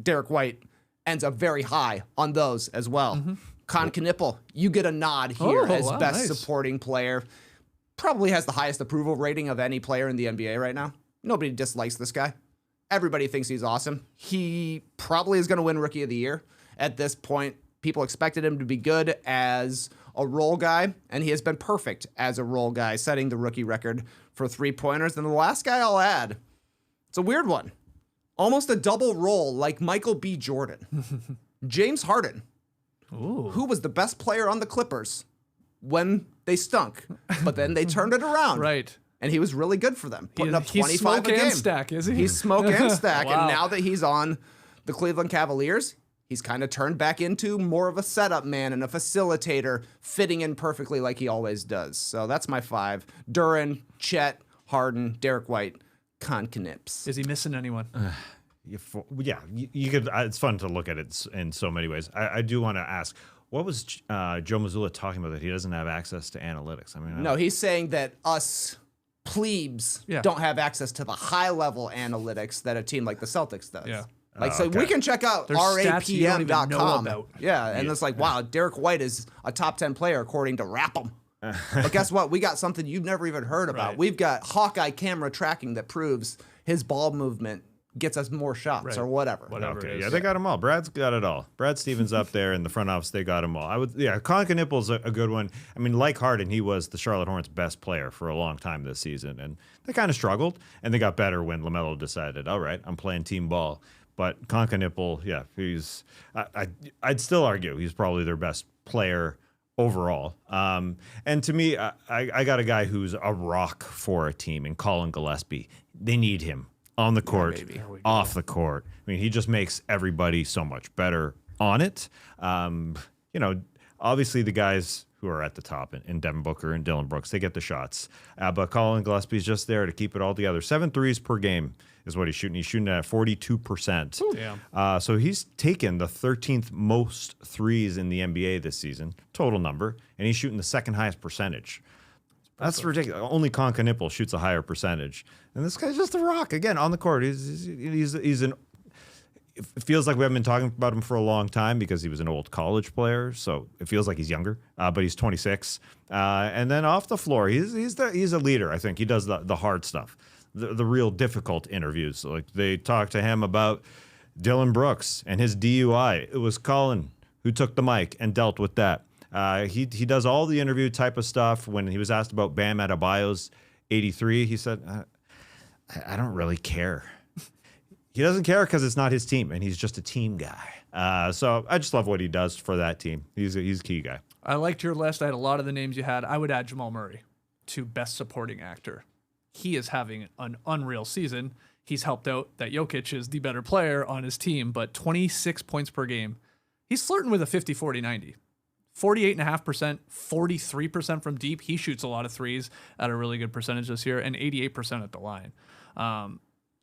Derek White ends up very high on those as well. Con Knippel, you get a nod here as best supporting player. Probably has the highest approval rating of any player in the NBA right now. Nobody dislikes this guy. Everybody thinks he's awesome. He probably is going to win Rookie of the Year. At this point, people expected him to be good as a role guy, and he has been perfect as a role guy, setting the rookie record for 3-pointers. And the last guy I'll add, it's a weird one. Almost a double role like Michael B. Jordan. James Harden, who was the best player on the Clippers when they stunk, but then they turned it around. Right. And he was really good for them, putting up 25 he's smoke a game. And stack, is he? He's smoke and stack. Wow. And now that he's on the Cleveland Cavaliers, he's kind of turned back into more of a setup man and a facilitator, fitting in perfectly like he always does. So that's my 5. Duren, Chet, Harden, Derek White, Con Knips. Is he missing anyone? You could. It's fun to look at it in so many ways. I do want to ask, what was Joe Mazzulla talking about that he doesn't have access to analytics? I mean, No, he's saying that us plebes don't have access to the high-level analytics that a team like the Celtics does. Yeah. Like, so we can check out rapm.com. Yeah, and it's like, wow, Derek White is a top 10 player according to Rap'em. But guess what? We got something you've never even heard about. Right. We've got Hawkeye camera tracking that proves his ball movement gets us more shots or whatever. Okay, yeah, they got them all. Brad's got it all. Brad Stevens up there in the front office, they got them all. Con Knippel's a good one. I mean, like Harden, he was the Charlotte Hornets' best player for a long time this season, and they kind of struggled, and they got better when LaMelo decided, all right, I'm playing team ball. But Con Knippel, I'd still argue he's probably their best player overall. And to me, I got a guy who's a rock for a team in Colin Gillespie. They need him. On the court, off the court. I mean, he just makes everybody so much better on it. Obviously the guys who are at the top in Devin Booker and Dylan Brooks, they get the shots. But Colin Gillespie's just there to keep it all together. 7 threes per game is what he's shooting. He's shooting at 42%. Damn. So he's taken the 13th most threes in the NBA this season, total number, and he's shooting the second highest percentage. That's ridiculous. Only Con Knippel shoots a higher percentage, and this guy's just a rock again on the court. He's an. It feels like we haven't been talking about him for a long time because he was an old college player, so it feels like he's younger. But he's 26, and then off the floor, he's a leader. I think he does the hard stuff, the real difficult interviews. Like they talked to him about Dylan Brooks and his DUI. It was Colin who took the mic and dealt with that. He does all the interview type of stuff. When he was asked about Bam Adebayo's 83, he said, I don't really care. He doesn't care because it's not his team, and he's just a team guy. So I just love what he does for that team. He's a key guy. I liked your list. I had a lot of the names you had. I would add Jamal Murray to Best Supporting Actor. He is having an unreal season. He's helped out that Jokic is the better player on his team, but 26 points per game. He's flirting with a 50-40-90. 48.5%, 43% from deep. He shoots a lot of threes at a really good percentage this year, and 88% at the line. And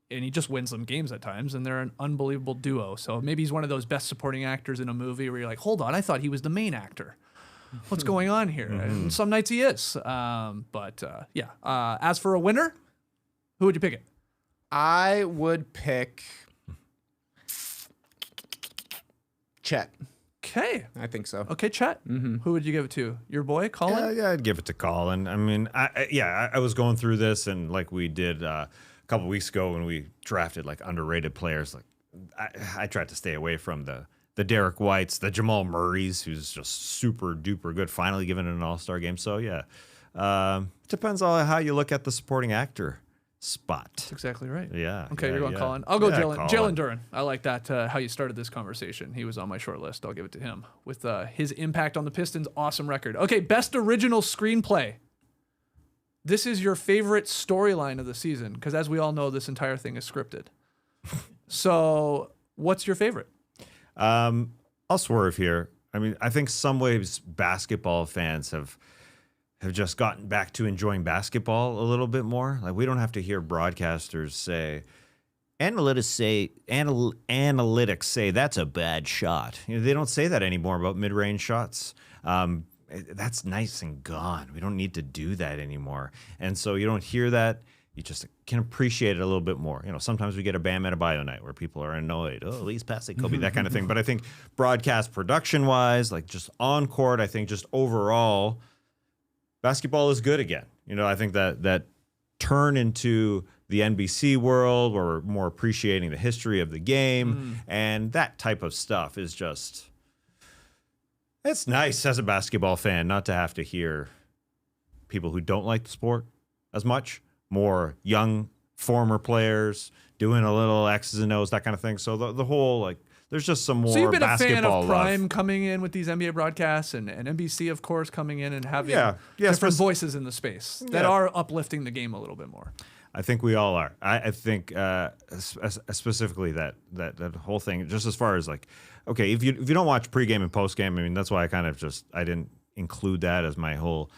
he just wins them games at times, and they're an unbelievable duo. So maybe he's one of those best supporting actors in a movie where you're like, hold on, I thought he was the main actor. What's going on here? And some nights he is. As for a winner, who would you pick it? I would pick Chet. Okay. I think so. Okay, Chet. Who would you give it to? Your boy, Colin? Yeah, I'd give it to Colin. I mean, I was going through this, and like we did a couple weeks ago when we drafted like underrated players. Like I tried to stay away from the Derek Whites, the Jamal Murrays, who's just super duper good. Finally given an All-Star game. So yeah, depends on how you look at the supporting actor spot. That's exactly right. Yeah. Okay, you're going Colin. I'll go Jalen Duren. I like that, how you started this conversation. He was on my short list. I'll give it to him. With his impact on the Pistons, awesome record. Okay, best original screenplay. This is your favorite storyline of the season, because as we all know, this entire thing is scripted. So what's your favorite? I'll swerve here. I mean, I think some ways basketball fans have just gotten back to enjoying basketball a little bit more. Like, we don't have to hear broadcasters say, analytics say that's a bad shot. You know, they don't say that anymore about mid-range shots. That's nice and gone. We don't need to do that anymore. And so you don't hear that. You just can appreciate it a little bit more. You know, sometimes we get a Bam Adebayo night where people are annoyed. Oh, at least passing Kobe, that kind of thing. But I think broadcast production-wise, like just on court, I think just overall, basketball is good again. You know, I think that turn into the NBC world where we're more appreciating the history of the game and that type of stuff is just, it's nice as a basketball fan not to have to hear people who don't like the sport as much, more young former players doing a little X's and O's, that kind of thing. So the whole, like, there's just some more basketball. So you've been a fan of Prime love coming in with these NBA broadcasts and NBC, of course, coming in and having different voices in the space that are uplifting the game a little bit more. I think we all are. I think specifically that whole thing, just as far as like, okay, if you don't watch pregame and postgame, I mean, that's why I kind of I didn't include that as my whole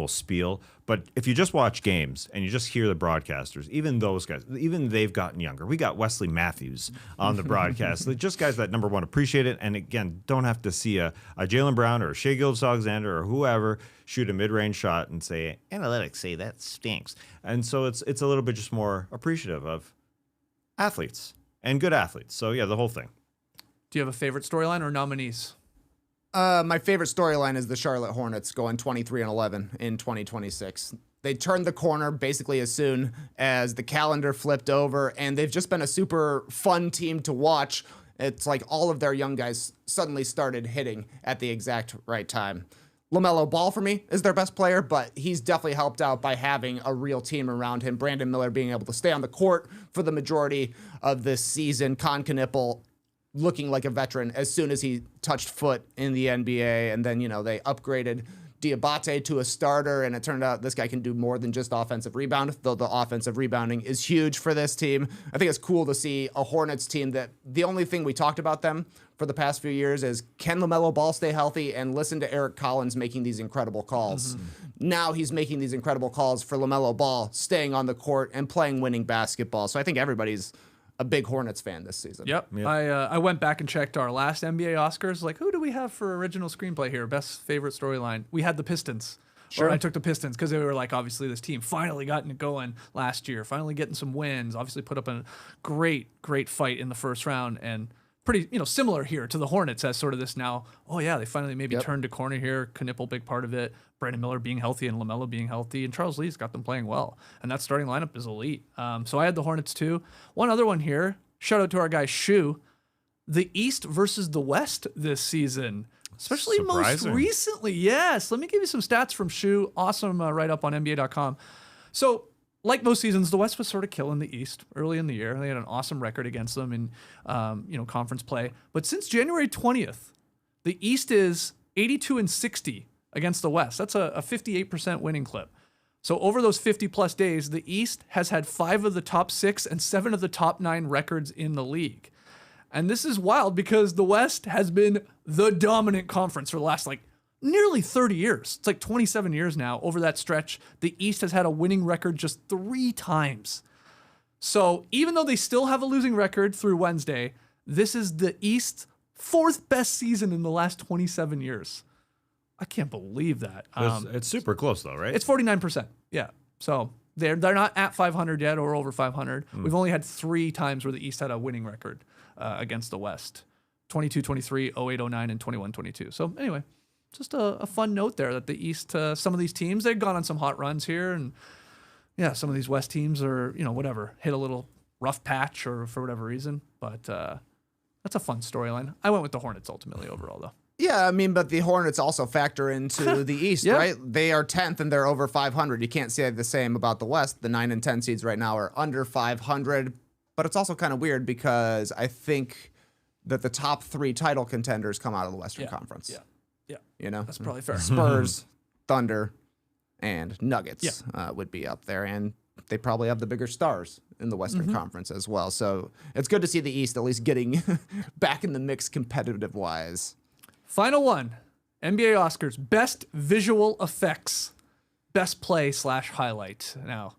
spiel. But if you just watch games and you just hear the broadcasters, even those guys, even they've gotten younger. We got Wesley Matthews on the broadcast. Just guys that, number one, appreciate it, and again, don't have to see a Jaylen Brown or a Shai Gilgeous-Alexander or whoever shoot a mid-range shot and say, analytics say that stinks. And so it's a little bit just more appreciative of athletes and good athletes. So yeah, the whole thing. Do you have a favorite storyline or nominees? My favorite storyline is the Charlotte Hornets going 23-11 in 2026. They turned the corner basically as soon as the calendar flipped over, and they've just been a super fun team to watch. It's like all of their young guys suddenly started hitting at the exact right time. LaMelo Ball, for me, is their best player, but he's definitely helped out by having a real team around him. Brandon Miller being able to stay on the court for the majority of this season. Con Knipple looking like a veteran as soon as he touched foot in the NBA. And then, they upgraded Diabate to a starter, and it turned out this guy can do more than just offensive rebound, though the offensive rebounding is huge for this team. I think it's cool to see a Hornets team that the only thing we talked about them for the past few years is, can LaMelo Ball stay healthy? And listen to Eric Collins making these incredible calls. Now he's making these incredible calls for LaMelo Ball, staying on the court and playing winning basketball. So I think everybody's a big Hornets fan this season. Yep. I went back and checked our last NBA Oscars. Like, who do we have for original screenplay here? Best favorite storyline. We had the Pistons. Sure. Or I took the Pistons because they were like, obviously this team finally gotten it going last year, finally getting some wins, obviously put up a great fight in the first round, and pretty, similar here to the Hornets as sort of this now, oh yeah, they finally maybe turned a corner here. Knipple, big part of it. Brandon Miller being healthy and LaMelo being healthy, and Charles Lee's got them playing well. And that starting lineup is elite. So I had the Hornets too. One other one here, shout out to our guy Shu, the East versus the West this season. Especially Surprising. Most recently. Yes. Let me give you some stats from Shu. Awesome write-up on NBA.com. So, like most seasons, the West was sort of killing the East early in the year. They had an awesome record against them in conference play. But since January 20th, the East is 82 and 60 against the West. That's a 58% winning clip. So over those 50 plus days, the East has had 5 of the top 6 and 7 of the top 9 records in the league. And this is wild because the West has been the dominant conference for the last nearly 30 years. It's 27 years now. Over that stretch, the East has had a winning record just 3 times. So even though they still have a losing record through Wednesday, this is the East's 4th best season in the last 27 years. I can't believe that. It's super close though, right? It's 49%. Yeah. So they're not at 500 yet or over 500. We've only had 3 times where the East had a winning record against the West. 22-23, 08-09, and 21-22. So anyway, just a fun note there that the East, some of these teams, they've gone on some hot runs here. And yeah, some of these West teams are, hit a little rough patch or for whatever reason. But that's a fun storyline. I went with the Hornets ultimately overall, though. Yeah, I mean, but the Hornets also factor into the East, Yeah. right? They are 10th and they're over 500. You can't say the same about the West. The 9 and 10 seeds right now are under 500. But it's also kind of weird because I think that the top 3 title contenders come out of the Western Conference. Yeah. You know? That's probably fair. Spurs, Thunder, and Nuggets would be up there. And they probably have the bigger stars in the Western Conference as well. So it's good to see the East at least getting back in the mix competitive-wise. Final one, NBA Oscars, Best Visual Effects, Best Play / Highlight. Now,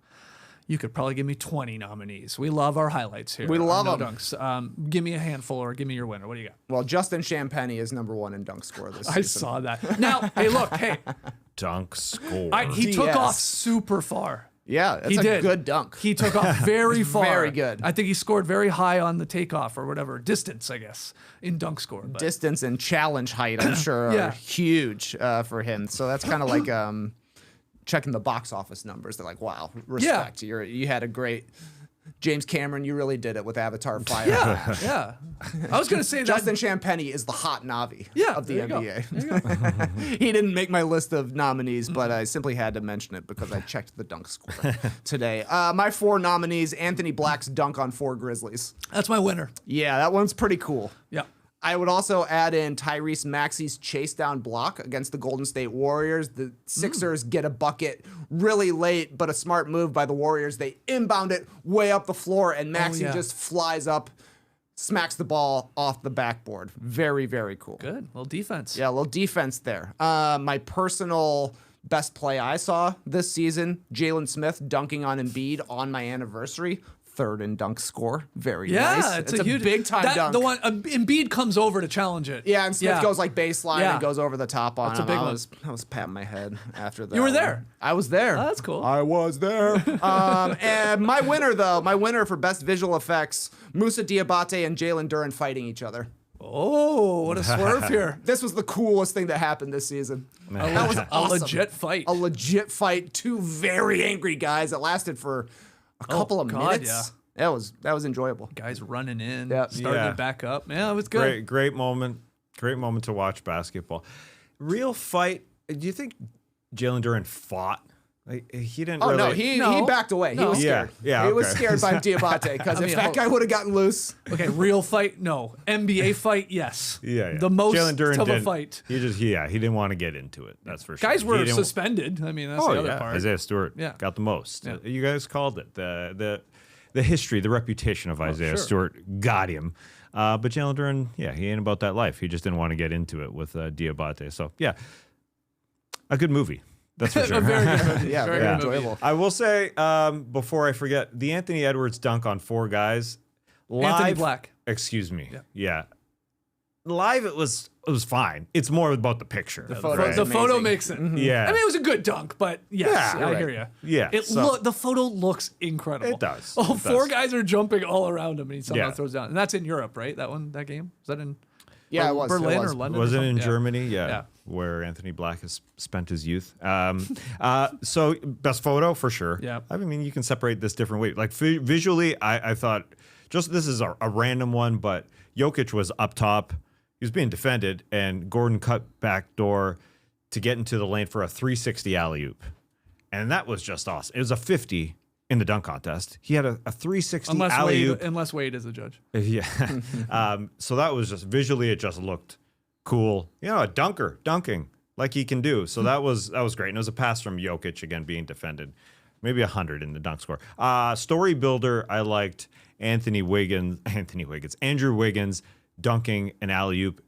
you could probably give me 20 nominees. We love our highlights here. We love No them. Dunks. Give me a handful or give me your winner. What do you got? Well, Justin Champagny is number 1 in dunk score this season. I saw that. Now, hey, Dunk score. he took DS. off super far. Yeah, that's He a did. good dunk. He took off very far. Very good. I think he scored very high on the takeoff or whatever, distance, I guess, in dunk score. But Distance and challenge height, I'm sure, Yeah. are huge for him. So that's kind of like checking the box office numbers. They're like, wow, respect. You had a great James Cameron. You really did it with Avatar Fire. yeah. I was going to say that. Justin Champagny is the hot Navi of the there you go. NBA. There you go. He didn't make my list of nominees, but I simply had to mention it because I checked the dunk score today. My 4 nominees, Anthony Black's dunk on 4 Grizzlies. That's my winner. Yeah, that one's pretty cool. Yeah. I would also add in Tyrese Maxey's chase down block against the Golden State Warriors. The Sixers get a bucket really late, but a smart move by the Warriors. They inbound it way up the floor, and Maxey just flies up, smacks the ball off the backboard. Very, very cool. Good. Little defense. Yeah, a little defense there. My personal best play I saw this season, Jalen Smith dunking on Embiid on my anniversary. 3rd in dunk score. Very nice. It's a huge big time dunk. The one Embiid comes over to challenge it. Yeah, and Smith goes baseline and goes over the top on That's a him. big I one. was patting my head after that. You were there. I was there. Oh, that's cool. I was there. And my winner for best visual effects, Musa Diabate and Jalen Duren fighting each other. Oh, what a swerve here. This was the coolest thing that happened this season. That was A awesome. legit fight. A legit fight. 2 very angry guys. It lasted for a couple of minutes. That was enjoyable. Guys running in, Yep. starting Yeah. it back up. Yeah, it was good. Great moment. Great moment to watch basketball. Real fight. Do you think Jalen Duren fought? He didn't. Oh really, no, he backed away. He was scared. Yeah, He was okay. scared by Diabate because if that guy would have gotten loose, Okay, real fight, no. NBA fight, yes. Yeah. The most Jalen Duren of a didn't- fight. He didn't want to get into it. That's for sure. Guys He were didn't- suspended. I mean, that's the other part. Isaiah Stewart got the most. You guys called it. The history, the reputation of Isaiah Stewart got him. But Jalen Duren, he ain't about that life. He just didn't want to get into it with Diabate. So, a good movie. That's for sure. A very good movie. Yeah, very very good movie. enjoyable. I will say, before I forget, the Anthony Edwards dunk on 4 guys. Live, Anthony Black. Excuse me. Yeah. Live, it was fine. It's more about the picture. The photo is The photo amazing. makes it. Yeah. I mean, it was a good dunk, but yes, Yeah, I right. hear you. Yeah, The photo looks incredible. It does. Oh, It 4 does. guys are jumping all around him, and he somehow Yeah. throws down. And that's in Europe, right? That game? Was that in Yeah, it was. Berlin It was. or London? Was or it in something? Yeah. Germany? Yeah. Where Anthony Black has spent his youth. So best photo for sure. Yeah. I mean, you can separate this different ways. Like visually, I thought just this is a random one, but Jokic was up top. He was being defended, and Gordon cut back door to get into the lane for a 360 alley-oop. And that was just awesome. It was a 50 in the dunk contest. He had a 360 alley-oop. Unless Wade is a judge. Yeah. So that was just visually, it just looked cool. You know, a dunking like he can do. So that was great. And it was a pass from Jokic, again, being defended. Maybe 100 in the dunk score. Story builder, I liked Andrew Wiggins dunking an alley-oop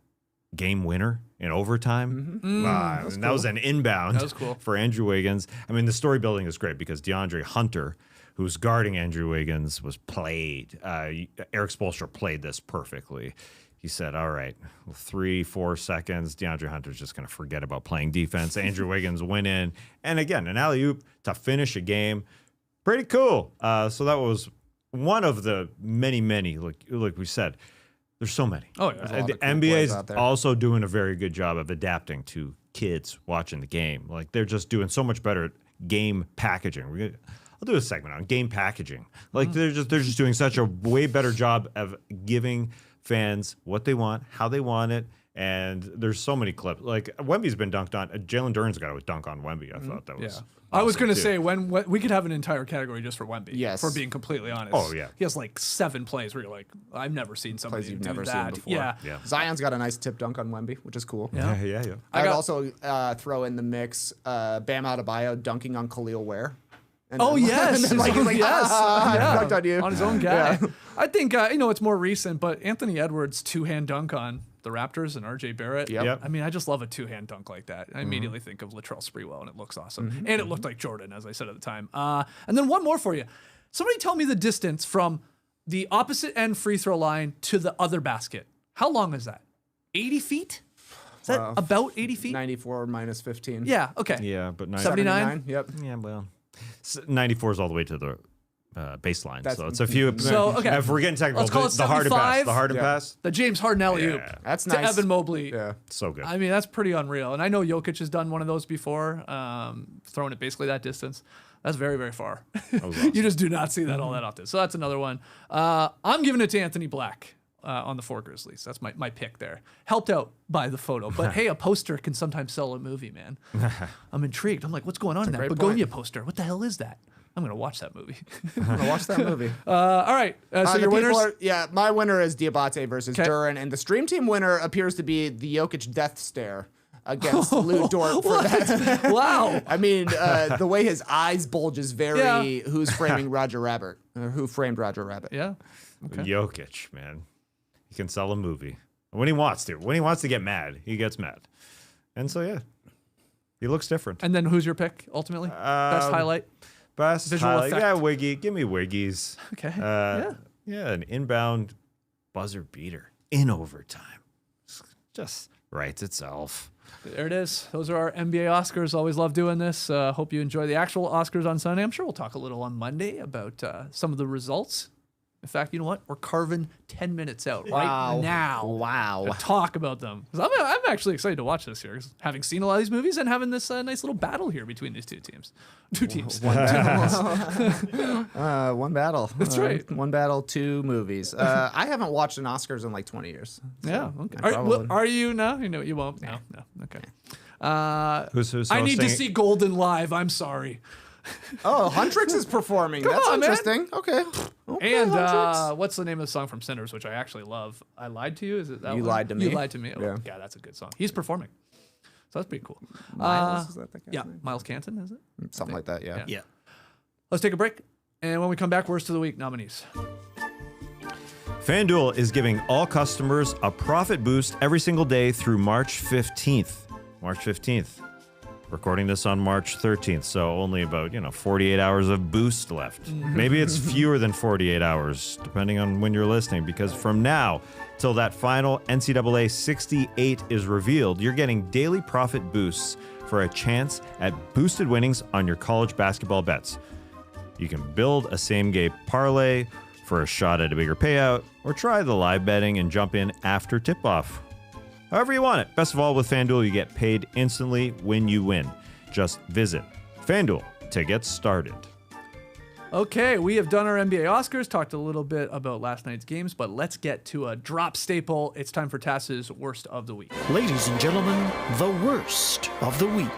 game winner in overtime. And that was an inbound That was cool. for Andrew Wiggins. I mean, the story building is great because DeAndre Hunter, who's guarding Andrew Wiggins, was played. Eric Spoelstra played this perfectly. He said, all right, 3-4 seconds, DeAndre Hunter's just going to forget about playing defense. Andrew Wiggins went in. And again, an alley-oop to finish a game. Pretty cool. So that was one of the many, like we said, there's so many. Oh, yeah. The NBA is also doing a very good job of adapting to kids watching the game. Like, they're just doing so much better at game packaging. I'll do a segment on game packaging. Like, they're just doing such a way better job of giving fans what they want, how they want it, and there's so many clips. Like, Wemby's been dunked on. Jalen Duren's got a dunk on Wemby. I thought that was. Yeah. I was awesome, going to too. say when we could have an entire category just for Wemby. Yes. For being completely honest. Oh, yeah. He has like 7 plays where you're like, I've never seen somebody Plays you've do never that. seen before. Yeah. Zion's got a nice tip dunk on Wemby, which is cool. Yeah. Yeah. I'd also throw in the mix Bam Adebayo dunking on Khalil Ware. And Oh, then- yes. and then, like, he's like, Yes. I dunked on you. On his own guy. I think, it's more recent, but Anthony Edwards' 2-hand dunk on the Raptors and RJ Barrett. Yep. I mean, I just love a 2-hand dunk like that. I immediately think of Latrell Sprewell, and it looks awesome. And it looked like Jordan, as I said at the time. And then one more for you. Somebody tell me the distance from the opposite end free throw line to the other basket. How long is that? 80 feet? Is that about 80 feet? 94 minus 15. Yeah, okay. Yeah, but 79? Yep. Yeah, well, 94 is all the way to the baseline. That's- So it's a few. So, okay. If we're getting technical, Let's call it the Harden 75. pass. The Harden Yeah. pass. The James Harden alley-oop That's to nice. Evan Mobley. Yeah. So good. I mean, that's pretty unreal. And I know Jokic has done one of those before, throwing it basically that distance. That's very, very far. awesome. You just do not see that all that often. So that's another one. I'm giving it to Anthony Black on the 4 Grizzlies. That's my pick there. Helped out by the photo. But hey, a poster can sometimes sell a movie, man. I'm intrigued. I'm like, what's going on in that great Begonia poster? What the hell is that? I'm going to watch that movie. I'm gonna watch that movie. All right. So The your people winners? my winner is Diabate versus 'Kay. Duren, and the stream team winner appears to be the Jokic death stare against Lou Dort for that. Wow. I mean, the way his eyes bulge is very Yeah. Who's Framing Roger Rabbit, or Who Framed Roger Rabbit. Yeah. Okay. Jokic, man, he can sell a movie when he wants to. When he wants to get mad, he gets mad, and so yeah, he looks different. And then who's your pick ultimately? Best highlight? Best Visual highlight, effect. yeah, Wiggy. Give me Wiggies. Okay. Yeah, an inbound buzzer beater in overtime. Just writes itself. There it is. Those are our NBA Oscars. Always love doing this. Hope you enjoy the actual Oscars on Sunday. I'm sure we'll talk a little on Monday about some of the results. In fact, you know what? We're carving 10 minutes out right now. Wow. To talk about them. 'Cause I'm actually excited to watch this here, 'cause having seen a lot of these movies and having this nice little battle here between these two teams. Two teams. One battle. That's right. One battle, 2 movies. I haven't watched an Oscars in like 20 years. Yeah. Okay. I probably- Are you? No. You know you won't. No. Okay. Who's I need to hosting- see Golden live. I'm sorry. Oh, Huntrix is performing. That's on, man. interesting. Okay. And Huntrix. what's the name of the song from Sinners, which I actually love? I Lied to You? Is it that You one? Lied to Me? You Lied to Me. Oh, Yeah. yeah, that's a good song. He's performing. So that's pretty cool. Miles, is that the guy's Yeah, name? Miles Canton, is it? Something like that, yeah. Yeah. Let's take a break. And when we come back, worst of the week nominees. FanDuel is giving all customers a profit boost every single day through March 15th. March 15th. Recording this on March 13th, so only about, 48 hours of boost left. Maybe it's fewer than 48 hours, depending on when you're listening, because from now till that final NCAA 68 is revealed, you're getting daily profit boosts for a chance at boosted winnings on your college basketball bets. You can build a same-game parlay for a shot at a bigger payout, or try the live betting and jump in after tip-off. However you want it. Best of all, with FanDuel, you get paid instantly when you win. Just visit FanDuel to get started. Okay, we have done our NBA Oscars, talked a little bit about last night's games, but let's get to a drop staple. It's time for Tass's worst of the week. Ladies and gentlemen, the worst of the week.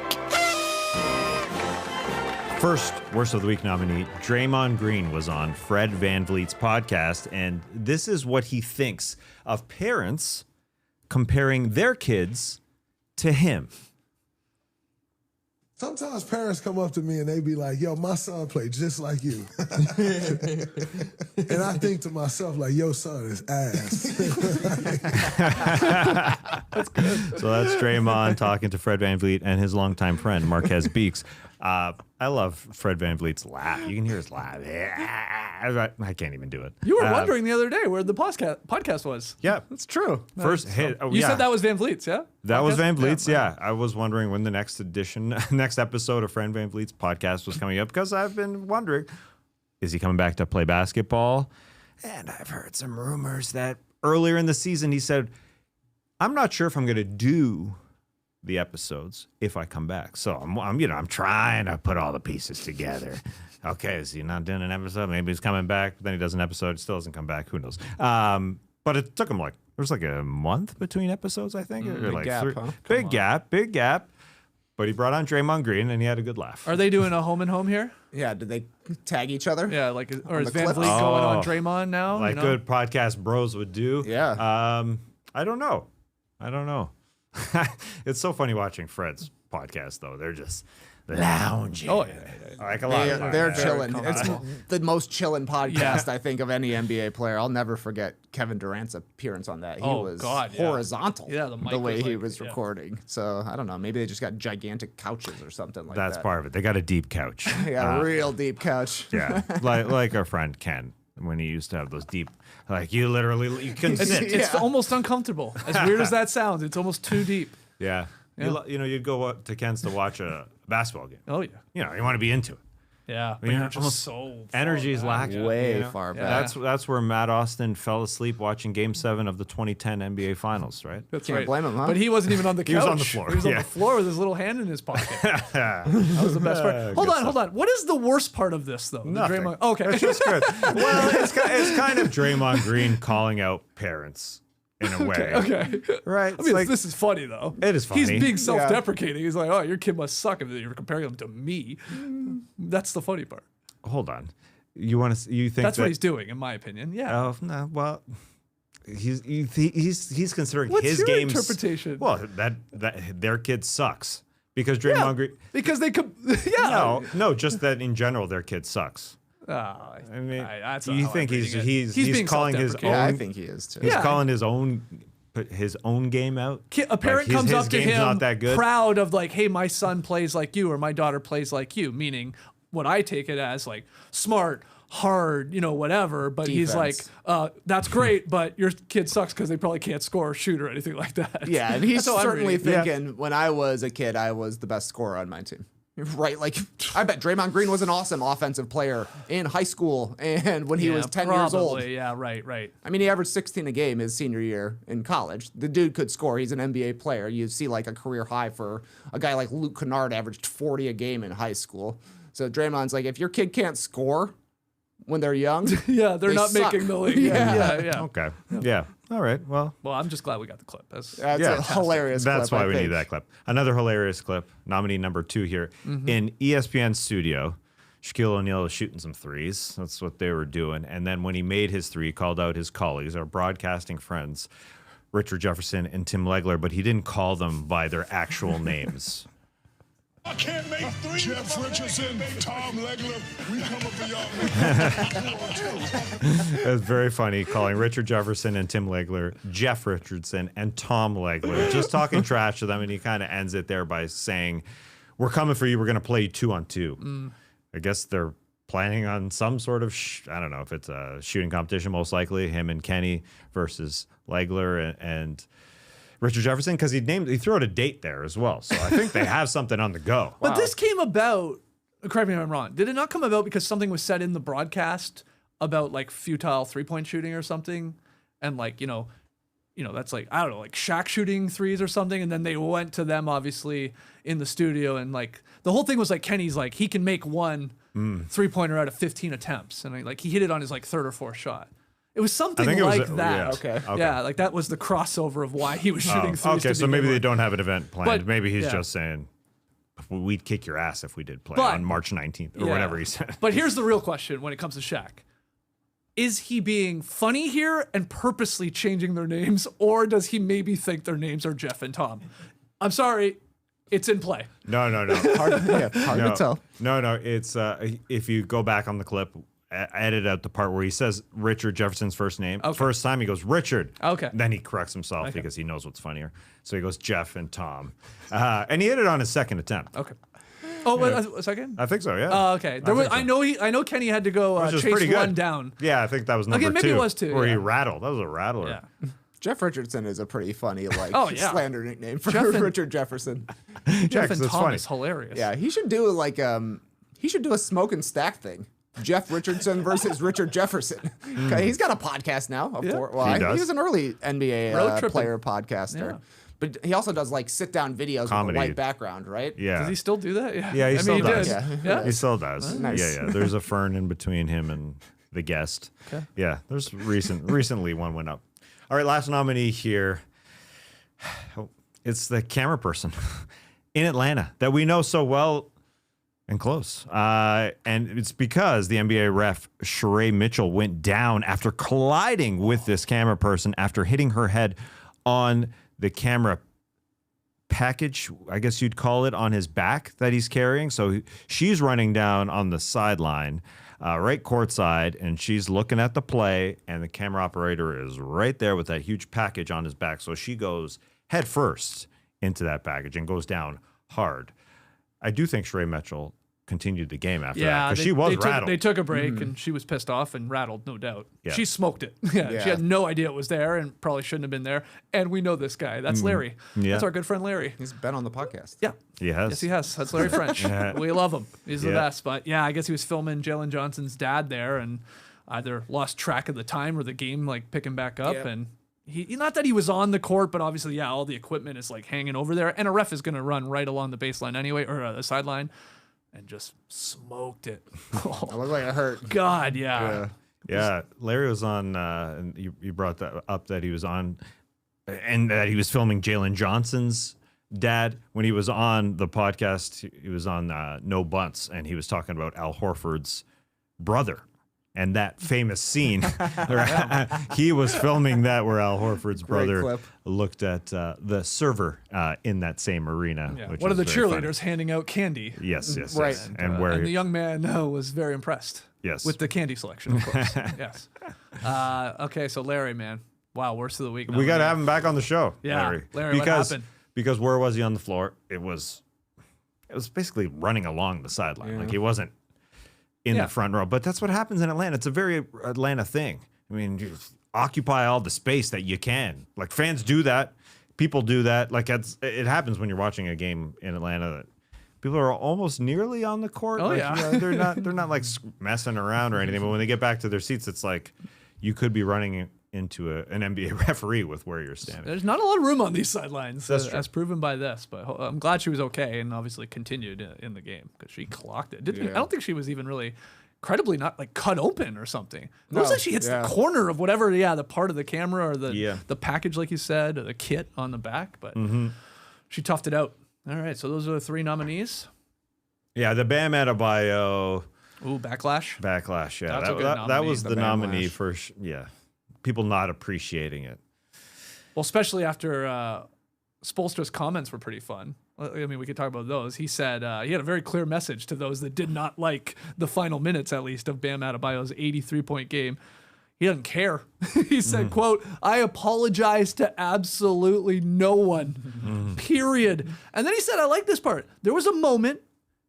First worst of the week nominee, Draymond Green, was on Fred VanVleet's podcast, and this is what he thinks of parents comparing their kids to him. Sometimes parents come up to me and they be like, yo, my son played just like you. And I think to myself, like, your son is ass. So that's Draymond talking to Fred VanVleet and his longtime friend, Marquez Beeks. I love Fred VanVleet's laugh. You can hear his laugh. I can't even do it. You were wondering the other day where the podcast was. Yeah. That's true. First hit. Oh, You yeah. said that was Van Vliet's, yeah? That was Van Vliet's, Yeah. yeah. I was wondering when the next episode of Fred VanVleet's podcast was coming up because I've been wondering, is he coming back to play basketball? And I've heard some rumors that earlier in the season he said, I'm not sure if I'm going to do the episodes if I come back. So I'm trying to put all the pieces together. Okay, is he not doing an episode? Maybe he's coming back, but then he does an episode, still doesn't come back. Who knows? But it took him there was like a month between episodes, I think. Or like gap, huh? Big gap. But he brought on Draymond Green and he had a good laugh. Are they doing a home and home here? Yeah, did they tag each other? Yeah, or is the Van clips? Vliet going on Oh. Draymond now? Like good podcast bros would do. Yeah. I don't know. It's so funny watching Fred's podcast, though. They're just lounging. Oh, yeah. Like a lot of They're podcasts. chilling. It's the most chilling podcast, Yeah. I think, of any NBA player. I'll never forget Kevin Durant's appearance on that. He Oh, was God, yeah. horizontal Yeah, the mic way was he like- was yeah. recording. So I don't know. Maybe they just got gigantic couches or something like That's that. part of it. They got a deep couch. They got a real deep couch. Yeah, like our friend Ken when he used to have those deep, like you couldn't sit. It's almost uncomfortable. As weird as that sounds, it's almost too deep. Yeah. You'd go to Ken's to watch a basketball game. Oh, yeah. You want to be into it. Yeah. But Yeah, you're just almost so Energy is lacking. Way far back. That's where Matt Austin fell asleep watching Game 7 of the 2010 NBA Finals, right? That's Can't right. blame him, huh? But he wasn't even on the couch. He was on the floor, He was on yeah. the floor with his little hand in his pocket. That was the best part. Hold on. What is the worst part of this, though? The Nothing. Draymond- okay. It's just good. Well, it's kind of Draymond Green calling out parents in a way. Okay. Right? I mean, this is funny, though. It is funny. He's being self-deprecating. He's like, oh, your kid must suck if you're comparing him to me. That's the funny part. Hold on. You think That's that, what he's doing, in my opinion. Yeah. Oh, no, well, he's considering What's his your games. interpretation? Well, that their kid sucks because Draymond Green. Because they could. Yeah. No, just that in general their kid sucks. Oh, I mean, that's not you how think I'm he's reading it. he's being calling his own? self-deprecating. Yeah, I think he is too. He's Yeah. calling his own game out. A parent Like, comes his up to game's him not that good. proud of like, hey, my son plays like you or my daughter plays like you, meaning what I take it as like smart, hard, whatever. But he's like, Defense. that's great, but your kid sucks because they probably can't score or shoot or anything like that. Yeah, and he's That's how I'm certainly reading it. thinking, when I was a kid, I was the best scorer on my team. Right? Like, I bet Draymond Green was an awesome offensive player in high school and when he was 10 years old. Probably, yeah, right. I mean, he averaged 16 a game his senior year in college. The dude could score. He's an NBA player. You see like a career high for a guy like Luke Kennard averaged 40 a game in high school. So Draymond's like, if your kid can't score when they're young, Yeah, they're They not suck. making the league. Yeah. yeah. Okay. Yeah. All right. Well, Well, I'm just glad we got the clip. That's that's Yeah. a hilarious that's clip, why I we think. need that clip. Another hilarious clip. Nominee number 2 here in ESPN studio. Shaquille O'Neal was shooting some threes. That's what they were doing. And then when he made his three, he called out his colleagues, our broadcasting friends, Richard Jefferson and Tim Legler, but he didn't call them by their actual names. I can't make three. Jeff Richardson, Tom Legler, we coming for y'all. It was very funny calling Richard Jefferson and Tim Legler, Jeff Richardson and Tom Legler, just talking trash to them. And he kind of ends it there by saying, we're coming for you. We're going to play you 2-on-2. I guess they're planning on some sort of, I don't know if it's a shooting competition, most likely, him and Kenny versus Legler and Richard Jefferson, because he threw out a date there as well. So I think they have something on the go. But this came about, correct me if I'm wrong, did it not come about because something was said in the broadcast about like futile 3-point shooting or something? And like, that's like, I don't know, like Shaq shooting threes or something. And then they went to them obviously in the studio and like the whole thing was like Kenny's like, he can make one 3-pointer out of 15 attempts. And like he hit it on his like third or fourth shot. It was something think it was like that. yeah. Okay. Yeah, like that was the crossover of why he was shooting threes. Okay, to so begin maybe they with. don't have an event planned. But- maybe he's yeah. just saying, we'd kick your ass if we did play But- on March 19th or Yeah. whatever he said. But here's the real question when it comes to Shaq. is he being funny here and purposely changing their names, or does he maybe think their names are Jeff and Tom? I'm sorry, it's in play. No. Hard to tell. No. It's if you go back on the clip, edit out the part where he says Richard Jefferson's first name. Okay. First time he goes Richard. Okay. Then he corrects himself because he knows what's funnier. So he goes Jeff and Tom, and he hit it on his second attempt. Okay. Oh, wait, a second. I think so. Yeah. Oh, okay. There was. I know Kenny had to go Which is chase pretty one good. down. Yeah, I think that was number two. maybe it was two, Where he yeah. rattled. That was a rattler. Yeah. Jeff Richardson is a pretty funny slander nickname for Jeff and- Richard Jefferson. Jeff and that's Tom funny. is hilarious. Yeah, he should do a smoke and stack thing. Jeff Richardson versus Richard Jefferson. Okay, he's got a podcast now. He does. He was an early NBA Road tripping. player podcaster. Yeah. But he also does like sit down videos Comedy. with a white background, right? Yeah. Does he still do that? Yeah, he still he does. did. Yeah. Yeah. He still does. Nice. Yeah. There's a fern in between him and the guest. Okay. Yeah, there's recently one went up. All right, last nominee here. It's the camera person in Atlanta that we know so well and close. And it's because the NBA ref Sheree Mitchell went down after colliding with this camera person after hitting her head on the camera package, I guess you'd call it, on his back that he's carrying. So she's running down on the sideline, right courtside, and she's looking at the play, and the camera operator is right there with that huge package on his back. So she goes head first into that package and goes down hard. I do think Sheree Mitchell continued the game after that because she was rattled. They took a break and she was pissed off and rattled, no doubt. Yeah. She smoked it. Yeah. She had no idea it was there and probably shouldn't have been there. And we know this guy. That's Larry. Yeah. That's our good friend Larry. He's been on the podcast. Yeah. He has. Yes, he has. That's Larry French. We love him. He's the Yeah. best. But yeah, I guess he was filming Jalen Johnson's dad there and either lost track of the time or the game like picking back up. Yep. And he not that he was on the court, but obviously, yeah, all the equipment is like hanging over there. And a ref is going to run right along the baseline anyway, or the sideline, and just smoked it. It looked like it hurt. God, yeah. Yeah, Larry was on, and you brought that up that he was on, and that he was filming Jalen Johnson's dad. When he was on the podcast, he was on No Bunts, and he was talking about Al Horford's brother. And that famous scene, he was filming that where Al Horford's brother clip. looked at the server in that same arena. Yeah. Which One of the was very funny. cheerleaders handing out candy. Yes, yes, Right. yes. And where And the young man was very impressed. Yes. With the candy selection, of course. Yes. Okay, so Larry, man. Wow, worst of the week. we got to have him back on the show. Yeah, Larry, what because happened? because where was he on the floor? It was basically running along the sideline. Like he wasn't in Yeah. the front row. But that's what happens in Atlanta. It's a very Atlanta thing. I mean, you occupy all the space that you can. Like fans do that. People do that. Like it happens when you're watching a game in Atlanta that people are almost nearly on the court. Oh, like, yeah. they're not like messing around or anything. But when they get back to their seats, it's like you could be running into an NBA referee with where you're standing. There's not a lot of room on these sidelines, That's true. as proven by this. But I'm glad she was okay and obviously continued in the game because she clocked it. I don't think she was even really incredibly not like cut open or something. It looks like she hits the corner of whatever, the part of the camera or the package, like you said, or the kit on the back. But she toughed it out. All right, so those are the three nominees. Yeah, the Bam Adebayo Ooh, backlash. backlash. Yeah, That's a good that nominee, was the the Bam nominee lash. for people not appreciating it. Well, especially after Spoelstra's comments were pretty fun. I mean, we could talk about those. He said he had a very clear message to those that did not like the final minutes, at least, of Bam Adebayo's 83-point game. He doesn't care. He said, quote, "I apologize to absolutely no one, period." And then he said, I like this part. There was a moment,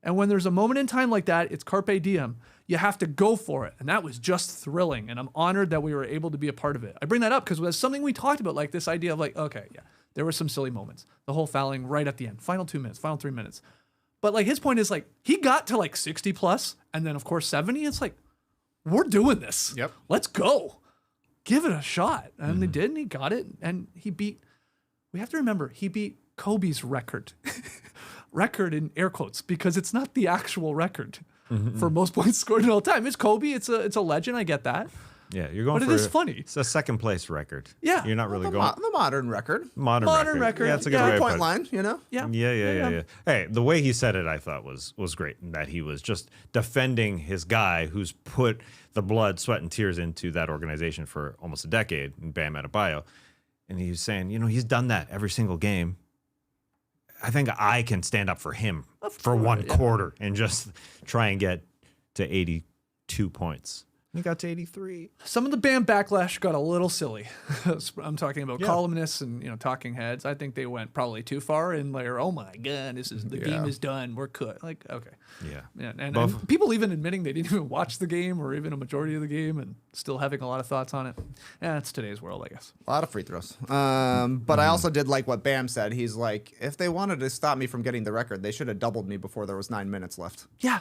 and when there's a moment in time like that, it's carpe diem. You have to go for it. And that was just thrilling. And I'm honored that we were able to be a part of it. I bring that up because it was something we talked about, like this idea of like, okay, yeah, there were some silly moments. The whole fouling right at the end, final 2 minutes, final 3 minutes. But like his point is like, he got to like 60 plus, and then of course 70. It's like, we're doing this. Yep. Let's go. Give it a shot. And they did, and he got it. And we have to remember, he beat Kobe's record. Record in air quotes, because it's not the actual record for most points scored in all time. It's Kobe. It's a legend. I get that. Yeah, you're going But for it is funny. It's a second place record. Yeah. You're not really The, going the modern record. modern record. Yeah, it's a good way to put Point it. line, you know? Yeah. Yeah. Hey, the way he said it, I thought was great. In that he was just defending his guy who's put the blood, sweat, and tears into that organization for almost a decade, Bam Adebayo. And he was saying, he's done that every single game. I think I can stand up for him for one quarter and just try and get to 82 points. He got to 83. Some of the Bam backlash got a little silly. I'm talking about columnists and talking heads. I think they went probably too far and like, oh my god, the game is done. We're cooked. Like, okay, Yeah. and people even admitting they didn't even watch the game or even a majority of the game and still having a lot of thoughts on it. Yeah, it's today's world, I guess. A lot of free throws. But I also did like what Bam said. He's like, if they wanted to stop me from getting the record, they should have doubled me before there was 9 minutes left. Yeah.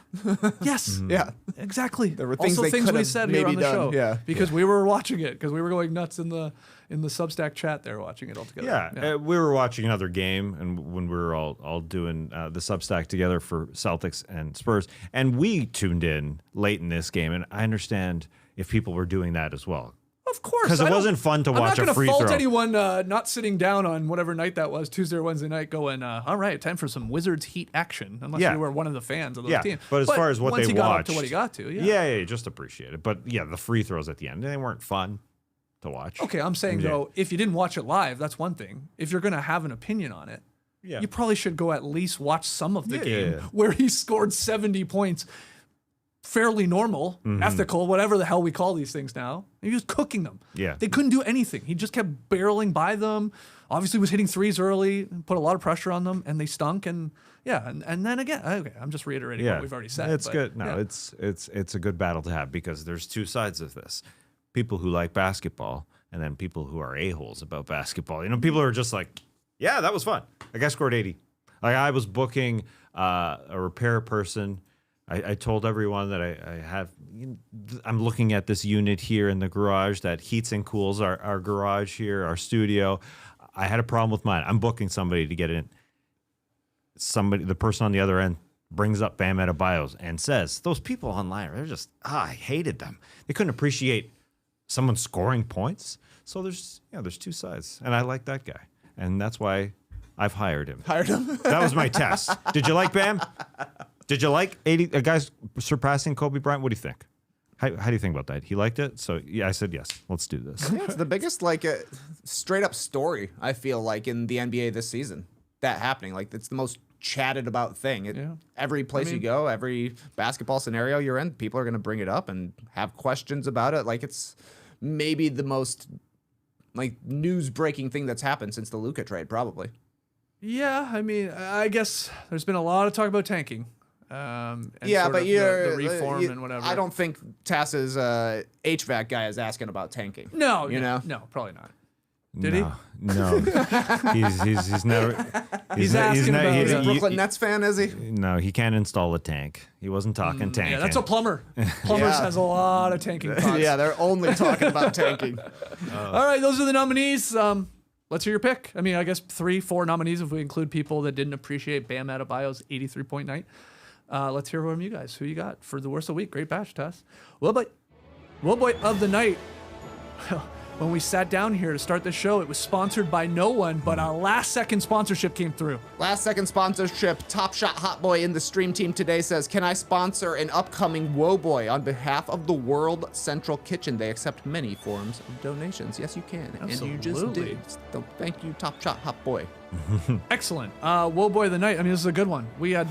Yes. Yeah. Exactly. There were things also they things could we have said here maybe on the done. show. Yeah. Because we were watching it. Because we were going nuts in the Substack chat there watching it all together. Yeah, we were watching another game, and when we were all doing the Substack together for Celtics and Spurs, and we tuned in late in this game, and I understand if people were doing that as well. Of course. Because it wasn't fun to watch a free throw. I'm not going to fault anyone not sitting down on whatever night that was, Tuesday or Wednesday night, going, all right, time for some Wizards Heat action, unless you were one of the fans of those teams. But as far as what once they he got watched. up to what he got to, Yeah, just appreciate it. But yeah, the free throws at the end, they weren't fun to watch. Okay, I'm saying, though, if you didn't watch it live, that's one thing. If you're going to have an opinion on it, you probably should go at least watch some of the game where he scored 70 points. Fairly normal, ethical, whatever the hell we call these things now. He was cooking them. Yeah. They couldn't do anything. He just kept barreling by them. Obviously was hitting threes early, put a lot of pressure on them, and they stunk. And and then again, okay, I'm just reiterating what we've already said. It's good. No, it's a good battle to have because there's two sides of this. People who like basketball and then people who are a-holes about basketball. People are just like, yeah, that was fun. Like I scored 80. Like I was booking a repair person. I told everyone that I have. I'm looking at this unit here in the garage that heats and cools our garage here, our studio. I had a problem with mine. I'm booking somebody to get in. The person on the other end brings up Bam Adebayo and says, "Those people online, they're just I hated them. They couldn't appreciate someone scoring points." So there's two sides, and I like that guy, and that's why I've hired him. That was my test. Did you like Bam? Did you like 80 guys surpassing Kobe Bryant? What do you think? How do you think about that? He liked it, so yeah, I said yes. Let's do this. Yeah, it's the biggest straight up story I feel like in the NBA this season. That happening, like it's the most chatted about thing. Every place you go, every basketball scenario you're in, people are going to bring it up and have questions about it. Like it's maybe the most news breaking thing that's happened since the Luka trade, probably. Yeah, I mean, I guess there's been a lot of talk about tanking. And but the reform and whatever. I don't think Tass's HVAC guy is asking about tanking. No, know? No, probably not. Did he? No. he's never. He's asking about He's a Brooklyn Nets fan, is he? No, he can't install a tank. He wasn't talking tanking. Yeah, that's a plumber. Plumbers has a lot of tanking thoughts. Yeah, they're only talking about tanking. All right, those are the nominees. Let's hear your pick. I mean, I guess 3-4 nominees if we include people that didn't appreciate Bam Adebayo's 83-point night. Let's hear from you guys. Who you got for the worst of the week? Great batch, Tess. Well, boy of the night. When we sat down here to start the show, it was sponsored by no one, but a last-second sponsorship came through. Last second sponsorship. Top Shot Hot Boy in the stream team today says, "Can I sponsor an upcoming Woe Boy on behalf of the World Central Kitchen? They accept many forms of donations." Yes, you can. Absolutely. And you just did. So thank you, Top Shot Hot Boy. Excellent. Woe Boy of the night. I mean, this is a good one. We had,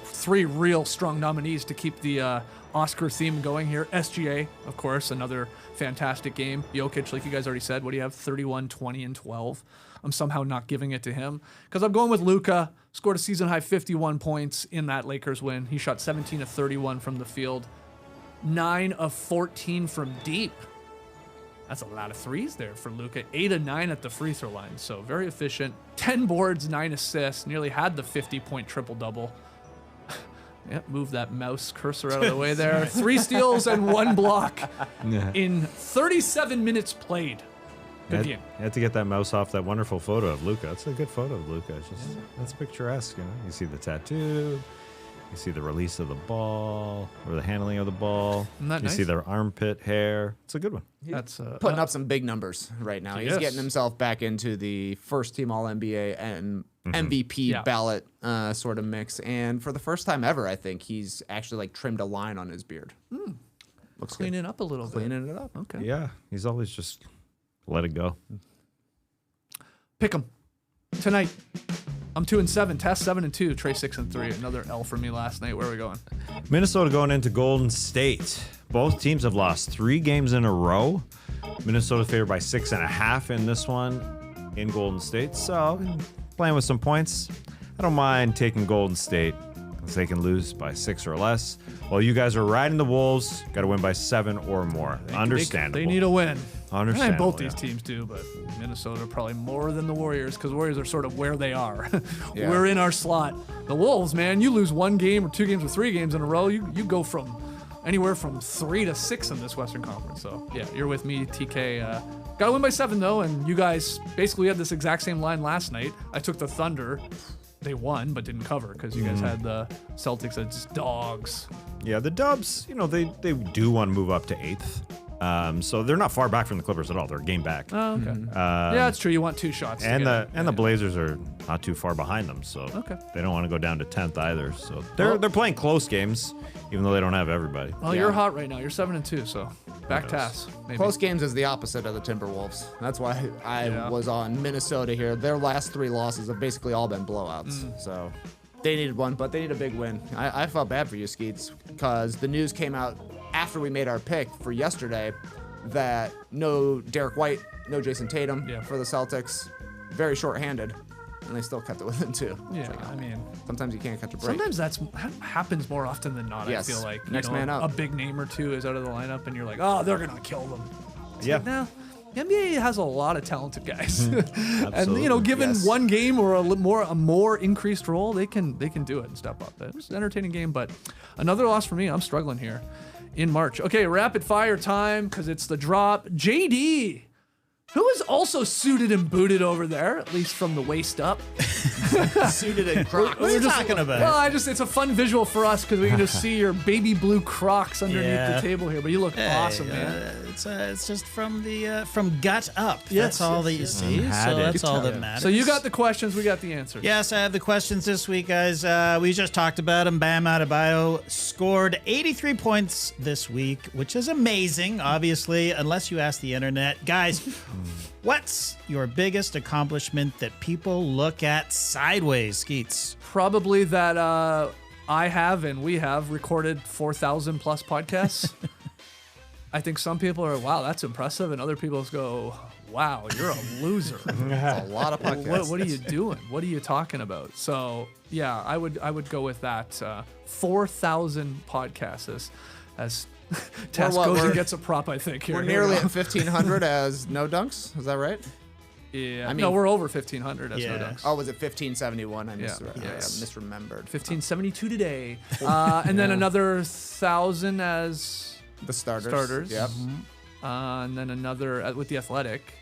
3 real strong nominees to keep the Oscar theme going here. SGA, of course, another fantastic game. Jokic, like you guys already said, what do you have? 31, 20, and 12. I'm somehow not giving it to him because I'm going with Luka. Scored a season-high 51 points in that Lakers win. He shot 17 of 31 from the field, 9 of 14 from deep. That's a lot of threes there for Luka. 8 of 9 at the free throw line, so very efficient. 10 boards, 9 assists, nearly had the 50-point triple-double. Yep, move that mouse cursor out of the way there. 3 steals and 1 block in 37 minutes played. Good game. You had to get that mouse off that wonderful photo of Luka. It's a good photo of Luka. That's picturesque, You see the tattoo. You see the release of the ball or the handling of the ball. Isn't that you nice? see their armpit hair. It's a good one. That's Putting up some big numbers right now. He's Yes. getting himself back into the first team All-NBA and MVP Yeah. ballot sort of mix. And for the first time ever, I think he's actually like trimmed a line on his beard. Looks good. cleaning up a little bit. Cleaning it up. Okay. Yeah, he's always just let it go. Pick 'em tonight. I'm 2-7. Test 7-2. Trey 6-3. Another L for me last night. Where are we going? Minnesota going into Golden State. Both teams have lost 3 games in a row. Minnesota favored by 6.5 in this one in Golden State. So playing with some points. I don't mind taking Golden State because they can lose by 6 or less. While you guys are riding the Wolves, got to win by 7 or more. Understandable. They need a win. Understandable, Both these yeah. teams do, but Minnesota probably more than the Warriors because Warriors are sort of where they are. Yeah. We're in our slot. The Wolves, man, you lose 1 game or 2 games or 3 games in a row, you go from anywhere from 3 to 6 in this Western Conference. So yeah, you're with me, TK. Got to win by 7 though, and you guys basically had this exact same line last night. I took the Thunder. They won, but didn't cover because you guys had the Celtics as dogs. Yeah, the Dubs, they do want to move up to 8th. So they're not far back from the Clippers at all. They're a game back. Oh, okay. Yeah, that's true. You want 2 shots. And to get the Blazers are not too far behind them, so Okay. they don't want to go down to 10th either. So they're playing close games, even though they don't have everybody. Well, Yeah. you're hot right now. You're 7-2, so back task. Maybe. Close games is the opposite of the Timberwolves. That's why I Yeah. was on Minnesota here. Their last 3 losses have basically all been blowouts. So they needed one, but they need a big win. I felt bad for you, Skeets, because the news came out after we made our pick for yesterday that no Derek White, no Jason Tatum Yeah. for the Celtics. Very short-handed, and they still kept it within 2. Yeah, It's like, I mean, sometimes you can't catch a break. sometimes that happens more often than not. Yes. I feel like Next man up. a big name or 2 is out of the lineup, and you're like, oh, they're gonna kill them. It's Yeah. like, no. The NBA has a lot of talented guys, and Absolutely. given Yes. 1 game or a more increased role, they can do it and step up. It's an entertaining game, but another loss for me. I'm struggling here in March. Okay, rapid fire time because it's the drop. JD, who is also suited and booted over there, at least from the waist up. Suited in Crocs. What are you talking about? Well, it's a fun visual for us because we can just see your baby blue Crocs underneath Yeah. the table here. But you look awesome, Hey, man. It's just from the from gut up. Yes, That's all yes, that you yes. see. Had So it. that's all that matters. So you got the questions, we got the answers. Yes, I have the questions this week, guys. We just talked about him. Bam Adebayo scored 83 points this week, which is amazing, obviously, unless you ask the internet. Guys, what's your biggest accomplishment that people look at sideways, Skeets? Probably that I have and we have recorded 4,000 plus podcasts. I think some people are, wow, that's impressive. And other people go, wow, you're a loser. A lot of podcasts. What are you doing? What are you talking about? So yeah, I would go with that. 4,000 podcasts as Tess what, goes and we're- gets a prop, I think. Here. We're Here nearly we at go. 1,500 as no dunks. Is that right? Yeah. I No, mean- we're over 1,500 as Yeah. no dunks. Oh, was it 1571? I Yes. misremembered. 1572 today. And then another 1,000 as The starters. starters. Yep. And then another with the Athletic.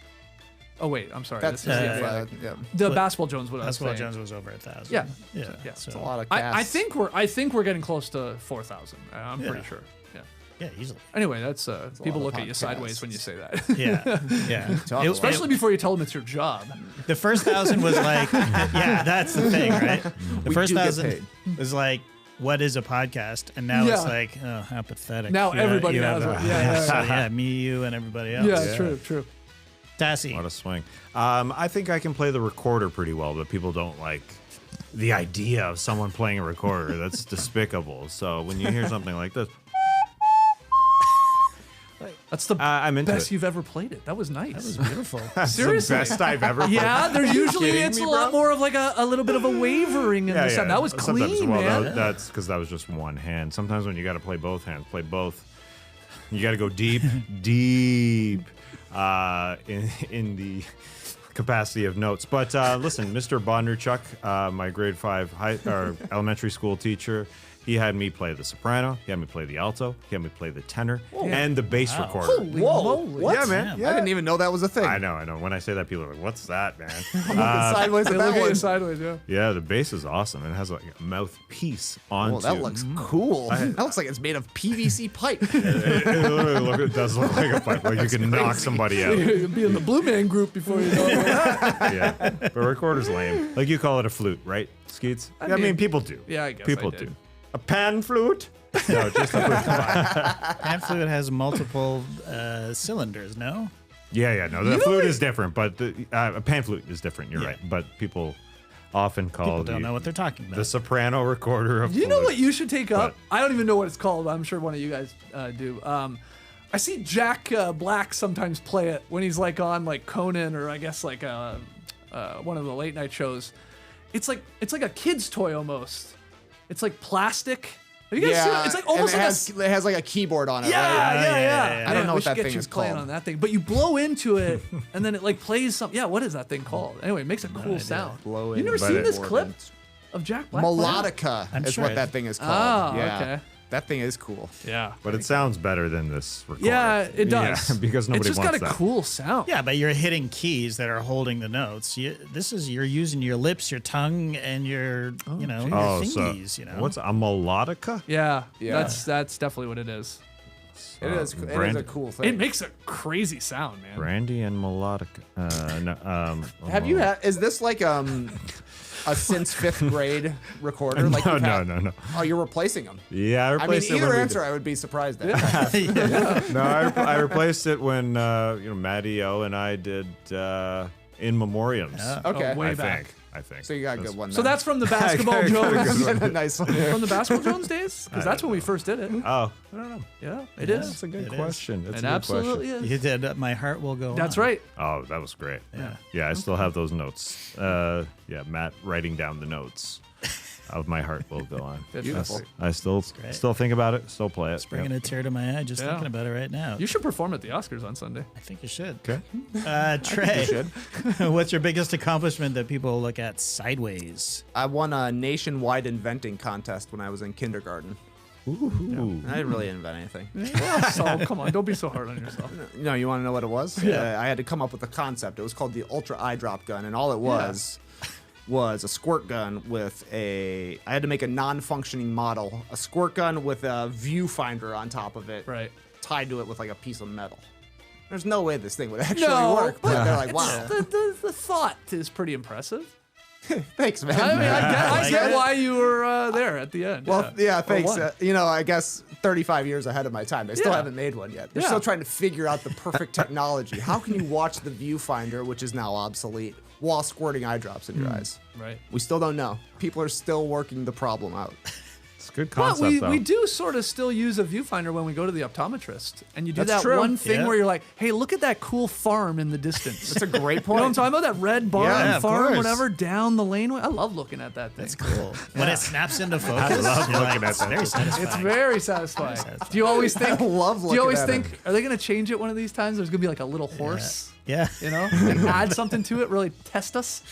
Oh, wait, I'm sorry. That's this is the yeah, Athletic. yeah. The Basketball Jones, what I was That's what saying. Jones was over 1,000. Yeah. Yeah. Yeah. So, It's a lot of I casts. think we're getting close to 4,000. I'm pretty sure. Yeah. yeah, easily. Anyway, that's people lot look of at you podcasts. sideways when you say that. Yeah. Yeah. Talk It- a lot. Especially before you tell them it's your job. The first 1,000 was like, yeah, that's the thing, right? The We first do get 1,000 paid. was like, what is a podcast? And now it's Yeah. like, oh, how pathetic. Now everybody you has have it. a- Yeah, so, yeah. yeah, me, you, and everybody else. Yeah, true. Tassie. What a swing. I think I can play the recorder pretty well, but people don't like the idea of someone playing a recorder. That's despicable. So when you hear something like this, That's the I'm into best it. you've ever played it. That was nice. That was beautiful. Seriously. the best I've ever played. Yeah, there's usually kidding it's me, a lot bro? more of like a little bit of a wavering in the sound. That was Sometimes- clean, well, man. That's because that was just one hand. Sometimes when you got to play both hands, play both. You got to go deep, deep in the capacity of notes. But listen, Mr. Bondarchuk, my grade 5 elementary school teacher, He had me play the soprano. He had me play the alto. He had me play the tenor and the bass recorder. Holy moly. What? Yeah, man. I didn't even know that was a thing. I know. When I say that, people are like, "What's that, man?" Sideways They at look that at one. you sideways, yeah. Yeah, the bass is awesome. It has like a mouthpiece on. Oh, that looks cool. That looks like it's made of PVC pipe. It does look like a pipe. Like you can knock somebody out. You'll be in the Blue Man Group before you know it. Yeah, but recorder's lame. Like you call it a flute, right, Skeets? I mean, people do. Yeah, I guess people I did. do. A pan flute? No, just a flute. Pan flute has multiple cylinders, no? Yeah. No, the flute is different, but a pan flute is different. You're right. But people often call People don't know what they're talking about. the soprano recorder of You know flute. what you should take up? But- I don't even know what it's called, but I'm sure one of you guys do. I see Jack Black sometimes play it when he's like on like Conan or I guess like one of the late night shows. It's like a kid's toy almost. It's like plastic. Have you guys seen it? It's like almost and like it has like a keyboard on it, yeah, right? yeah. I don't know we what should that get thing you is playing called. on that thing, but you blow into it and then it like plays something. Yeah, what is that thing called? Anyway, it makes a cool sound. Blow You in, never but seen it- this clip of Jack Black? playing? Melodica I'm is sure what it- that thing is called. Oh, yeah. okay. That thing is cool. Yeah. But it sounds better than this recorder. Yeah, it does. Yeah, because nobody it's just wants got a that. cool sound. Yeah, but you're hitting keys that are holding the notes. You're using your lips, your tongue, and your your thingies. What's a melodica? Yeah, Yeah. that's definitely what it is. It is a Brandy, cool thing. It makes a crazy sound, man. Brandy and melodica. Have you had? Is this like a since 5th grade recorder? Like you've had- No. Oh, you're replacing them. Yeah, I I mean, replaced it either when we answer I would be surprised at. did- No, I replaced it when Matty O and I did in memoriams. Okay. way I back. think. So you got a good one. So that's from the I Basketball got a Jones. good one. nice one. From the Basketball Jones days? Because that's when we first did it. Oh, I don't know. Yeah, it is. That's a good It is. question. That's It a good absolutely question. is. You did. My heart will go. That's on. right. Oh, that was great. Yeah, I still have those notes. Matt writing down the notes of My Heart Will Go On. Beautiful. I still think about it, still play it. Bringing a tear to my eye just Yeah. thinking about it right now. You should perform at the Oscars on Sunday. I think you should. Okay. Trey, what's your biggest accomplishment that people look at sideways? I won a nationwide inventing contest when I was in kindergarten. Ooh. I didn't really invent anything. So come on, don't be so hard on yourself. No, you want to know what it was? I had to come up with a concept. It was called the Ultra Eye Drop Gun, and all it was a squirt gun with I had to make a non-functioning model, a squirt gun with a viewfinder on top of it, Right. tied to it with like a piece of metal. There's no way this thing would actually No, work, but they're like, wow, The thought is pretty impressive. thanks, man. I mean, I get it. why you were there at the end. Well, yeah, Or thanks. won. I guess 35 years ahead of my time. They still Yeah. haven't made one yet. They're Yeah. still trying to figure out the perfect technology. How can you watch the viewfinder, which is now obsolete, while squirting eye drops in your eyes? Right. We still don't know. People are still working the problem out. It's a good But concept, though. we do sort of still use a viewfinder when we go to the optometrist. And you do That's that true. one thing Yeah. where you're like, hey, look at that cool farm in the distance. That's a great You know what point. I'm talking about? That red barn Yeah, of farm, course. whatever, down the laneway. I love looking at that thing. That's cool. When it snaps into focus, love you're looking like, at it's that. very satisfying. It's very satisfying. Do you always think? I love Do you looking always at think? it. Are they going to change it one of these times? There's going to be like a little horse. Yeah. You know, and add something to it, really test us.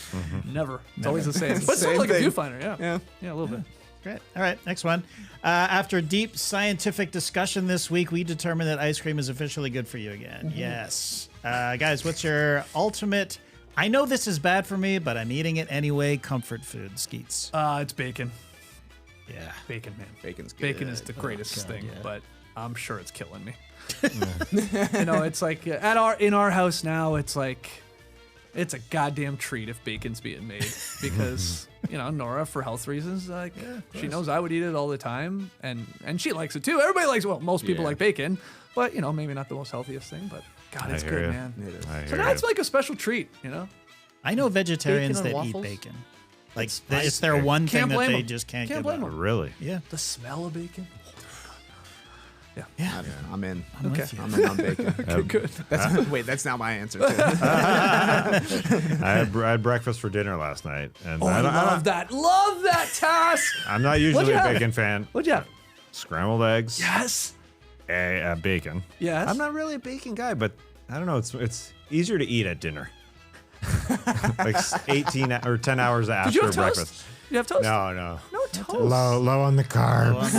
Never. It's always the same. But it's sort of like Same a thing. viewfinder, yeah. Yeah, a little bit. Great. All right, next one. After deep scientific discussion this week, we determined that ice cream is officially good for you again. Yes. Guys, what's your ultimate, I know this is bad for me, but I'm eating it anyway, comfort food, Skeets? It's bacon. Yeah. Bacon, man. Bacon's good. Bacon is the greatest God, thing, yeah. but I'm sure it's killing me. It's like in our house now, it's like it's a goddamn treat if bacon's being made because Nora, for health reasons, like she knows I would eat it all the time, and she likes it too. Everybody likes. Well, most people Yeah. like bacon, but maybe not the most healthiest thing. But God, it's hear good, ya. man. It is. I So hear now ya. it's like a special treat, I know vegetarians Bacon that and eat waffles? bacon. Like, It's it's their one thing Can't that blame they 'em. just can't Can't give blame up. 'em. Really? Yeah. The smell of bacon. I'm in. I'm with you. I'm in on bacon. Okay, good. That's not my answer. Too. I had breakfast for dinner last night, and Oh, I love that. Love that task. I'm not What'd usually you a have? bacon fan. What'd you have? Scrambled eggs, Yes. bacon. Yes. I'm not really a bacon guy, but I don't know. It's easier to eat at dinner. Like 18 or 10 hours after Did you have breakfast. toast? You have toast? No. No toast. Low on the carbs.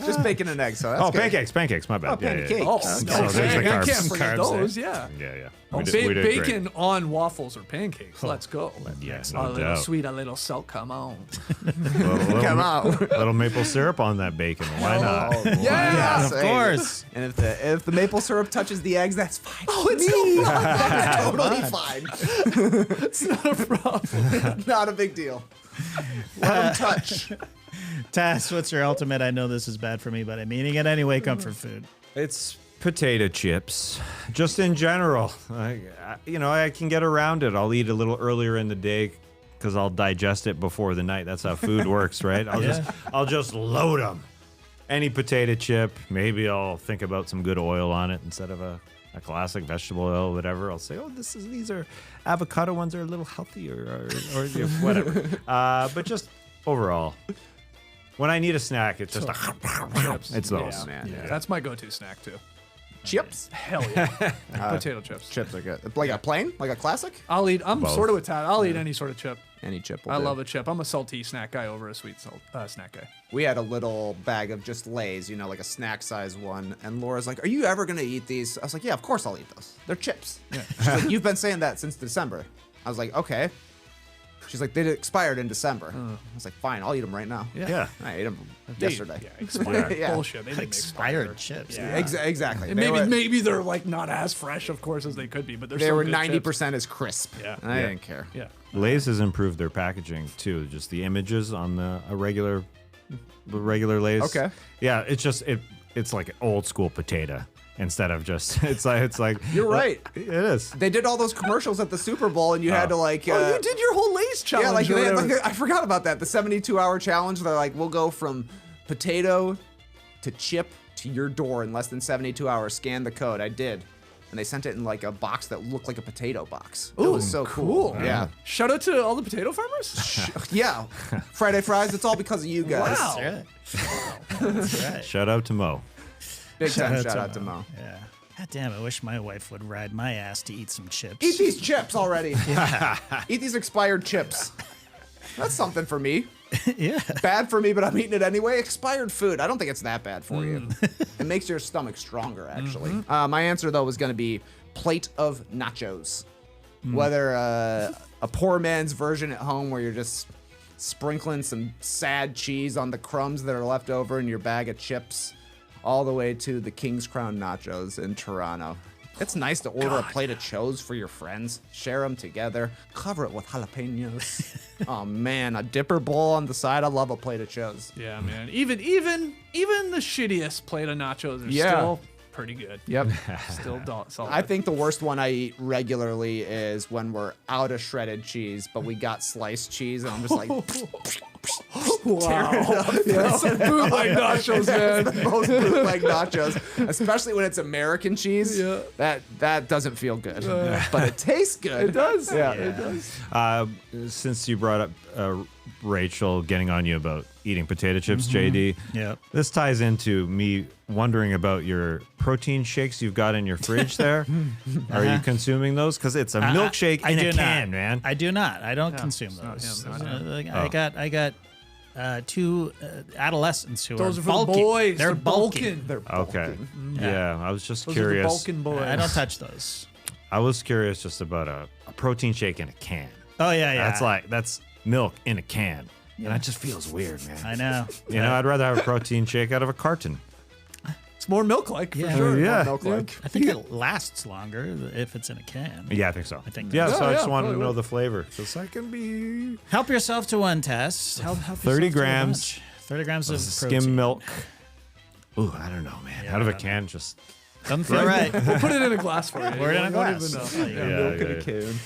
Just bacon and eggs. So that's Oh, good. pancakes. My bad. Oh, pancakes. Oh, Okay. no, there's the I carbs. can't forget Carbs those. Yeah. Yeah. Oh, We did great. bacon on waffles or pancakes. Let's go. Yes, a no little doubt. sweet, a little salt. Come on. Come on. Little maple syrup on that bacon. Why not? Oh, Yeah, of course. And if the maple syrup touches the eggs, that's fine. Oh, it's so that's totally fine. It's not a problem. Not a big deal. Let them touch. Tass, what's your ultimate? I know this is bad for me, but I'm eating it anyway. Comfort food. It's potato chips, just in general. I can get around it. I'll eat a little earlier in the day because I'll digest it before the night. That's how food works, right? I'll just load them. Any potato chip. Maybe I'll think about some good oil on it instead of a classic vegetable oil, whatever. I'll say, these are avocado ones are a little healthier or whatever. But just overall. When I need a snack, it's just it's those. Yeah, man. Yeah, that's my go-to snack too. Chips? Hell yeah. Potato chips. Chips are good. Like a plain? Like a classic? I'm Both. sort of with Tad. I'll eat any sort of chip. Any chip will I do. love a chip. I'm a salty snack guy over a sweet snack guy. We had a little bag of just Lay's, like a snack size one. And Laura's like, "Are you ever going to eat these?" I was like, "Yeah, of course I'll eat those. They're chips." Yeah. She's like, "You've been saying that since December." I was like, "Okay." She's like, "They expired in December." I was like, "Fine, I'll eat them right now." Yeah. I ate them yesterday. Yeah, expired Yeah. bullshit. They didn't Expired expire. chips. Yeah. Exactly. And maybe they're like not as fresh, of course, as they could be, but they're they still were good 90% as crisp. Yeah. And I Yeah. didn't care. chips. Yeah. Lay's has improved their packaging too. Just the images on the regular Lay's. Okay. Yeah, it's like an old school potato instead of just it's like You're right. It is. They did all those commercials at the Super Bowl, and you had to like. Oh, you did your whole Lay's challenge. Yeah, like, or they had, whatever. like I forgot about that. The 72-hour challenge. They're like, we'll go from potato to chip to your door in less than 72 hours. Scan the code. I did, and they sent it in like a box that looked like a potato box. It was so cool. Yeah, Shout out to all the potato farmers. yeah. Friday fries. It's all because of you guys. Wow. That's right. That's right. Shout out to Mo. Big time shout out to Mo. Yeah. God damn, I wish my wife would ride my ass to eat some chips. Eat these chips already. Eat these expired chips. That's something for me. Yeah. Bad for me, but I'm eating it anyway. Expired food. I don't think it's that bad for you. It makes your stomach stronger, actually. My answer, though, was going to be plate of nachos. Whether a poor man's version at home where you're just sprinkling some sad cheese on the crumbs that are left over in your bag of chips, all the way to the King's Crown nachos in Toronto. It's nice to order a plate of chos for your friends, share them together, cover it with jalapenos. Oh man, a dipper bowl on the side. I love a plate of chos. Yeah, man. Even the shittiest plate of nachos are Yeah. still pretty good. Yep. Still solid. I think the worst one I eat regularly is when we're out of shredded cheese, but we got sliced cheese, and I'm just like, tearing it up. That's some bootleg nachos, man. The most bootleg nachos, especially when it's American cheese. Yeah. That doesn't feel good, but it tastes good. It does. Yeah. It does. Since you brought up Rachel getting on you about eating potato chips, JD. Yep. This ties into me wondering about your protein shakes you've got in your fridge there. Are you consuming those? Because it's a milkshake in a can, man. I do not. I don't consume not those. him, not him. I got two adolescents who Those are are for the bulking. boys. They're bulking. bulking. They're Okay. Yeah, I was just Those are the curious. bulking boys. I don't touch those. I was curious just about a protein shake in a can. Oh yeah. That's milk in a can. And that just feels weird, man. I know. I'd rather have a protein shake out of a carton. It's more milk-like, Yeah. for sure. Yeah. milk like. I think it lasts longer if it's in a can. Yeah, I think so. I think Yeah, that's- so I Yeah, just yeah, wanted to probably know would. the flavor. Because I can be Help yourself to one, Tess. Help 30 yourself to a grams. bunch. 30 grams of skim protein. milk. Ooh, I don't know, man. Out of a can, just Doesn't feel right. We'll put it in a glass for you. Pour it in a You won't glass. even know. Milk in a can.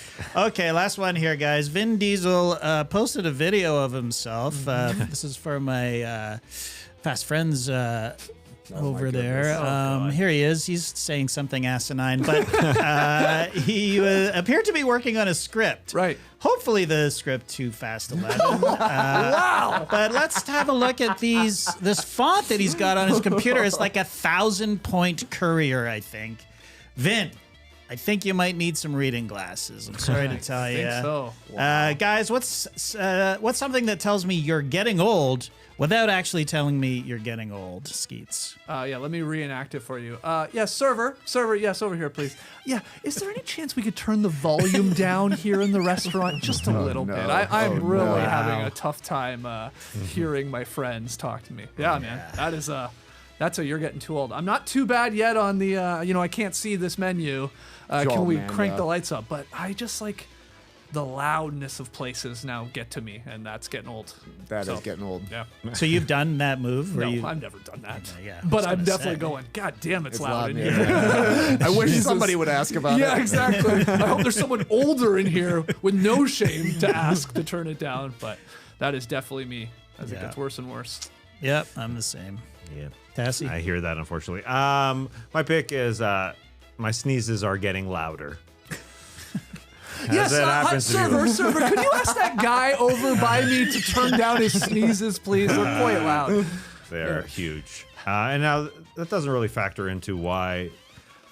Okay, last one here, guys. Vin Diesel posted a video of himself. This is for my fast friends over there. Here he is. He's saying something asinine, but he appeared to be working on a script. Right. Hopefully the script Too Fast 11. Wow. But let's have a look at this font that he's got on his computer. It's like 1,000-point courier, I think. Vin, I think you might need some reading glasses. I'm sorry to tell you. think so. Guys, what's something that tells me you're getting old without actually telling me you're getting old, Skeets? Yeah, let me reenact it for you. Yeah, server, yes, over here, please. Yeah, is there any chance we could turn the volume down here in the restaurant just a little bit? I'm really having a tough time hearing my friends talk to me. Yeah, man, that's a you're getting too old. I'm not too bad yet on the, I can't see this menu. Can we crank the lights up? But I just like the loudness of places now get to me, and that's getting old. That is getting old. Yeah. So you've done that move? No, I've never done that. Yeah, but I'm definitely going, God damn, it's loud in here. I wish somebody would ask about it. Yeah, exactly. I hope there's someone older in here with no shame to ask to turn it down. But that is definitely me as it gets worse and worse. Yep, I'm the same. Yeah. Tassie? I hear that, unfortunately. My pick is my sneezes are getting louder. Yes, server, could you ask that guy over by me to turn down his sneezes, please? They're quite loud. They're huge. And now that doesn't really factor into why.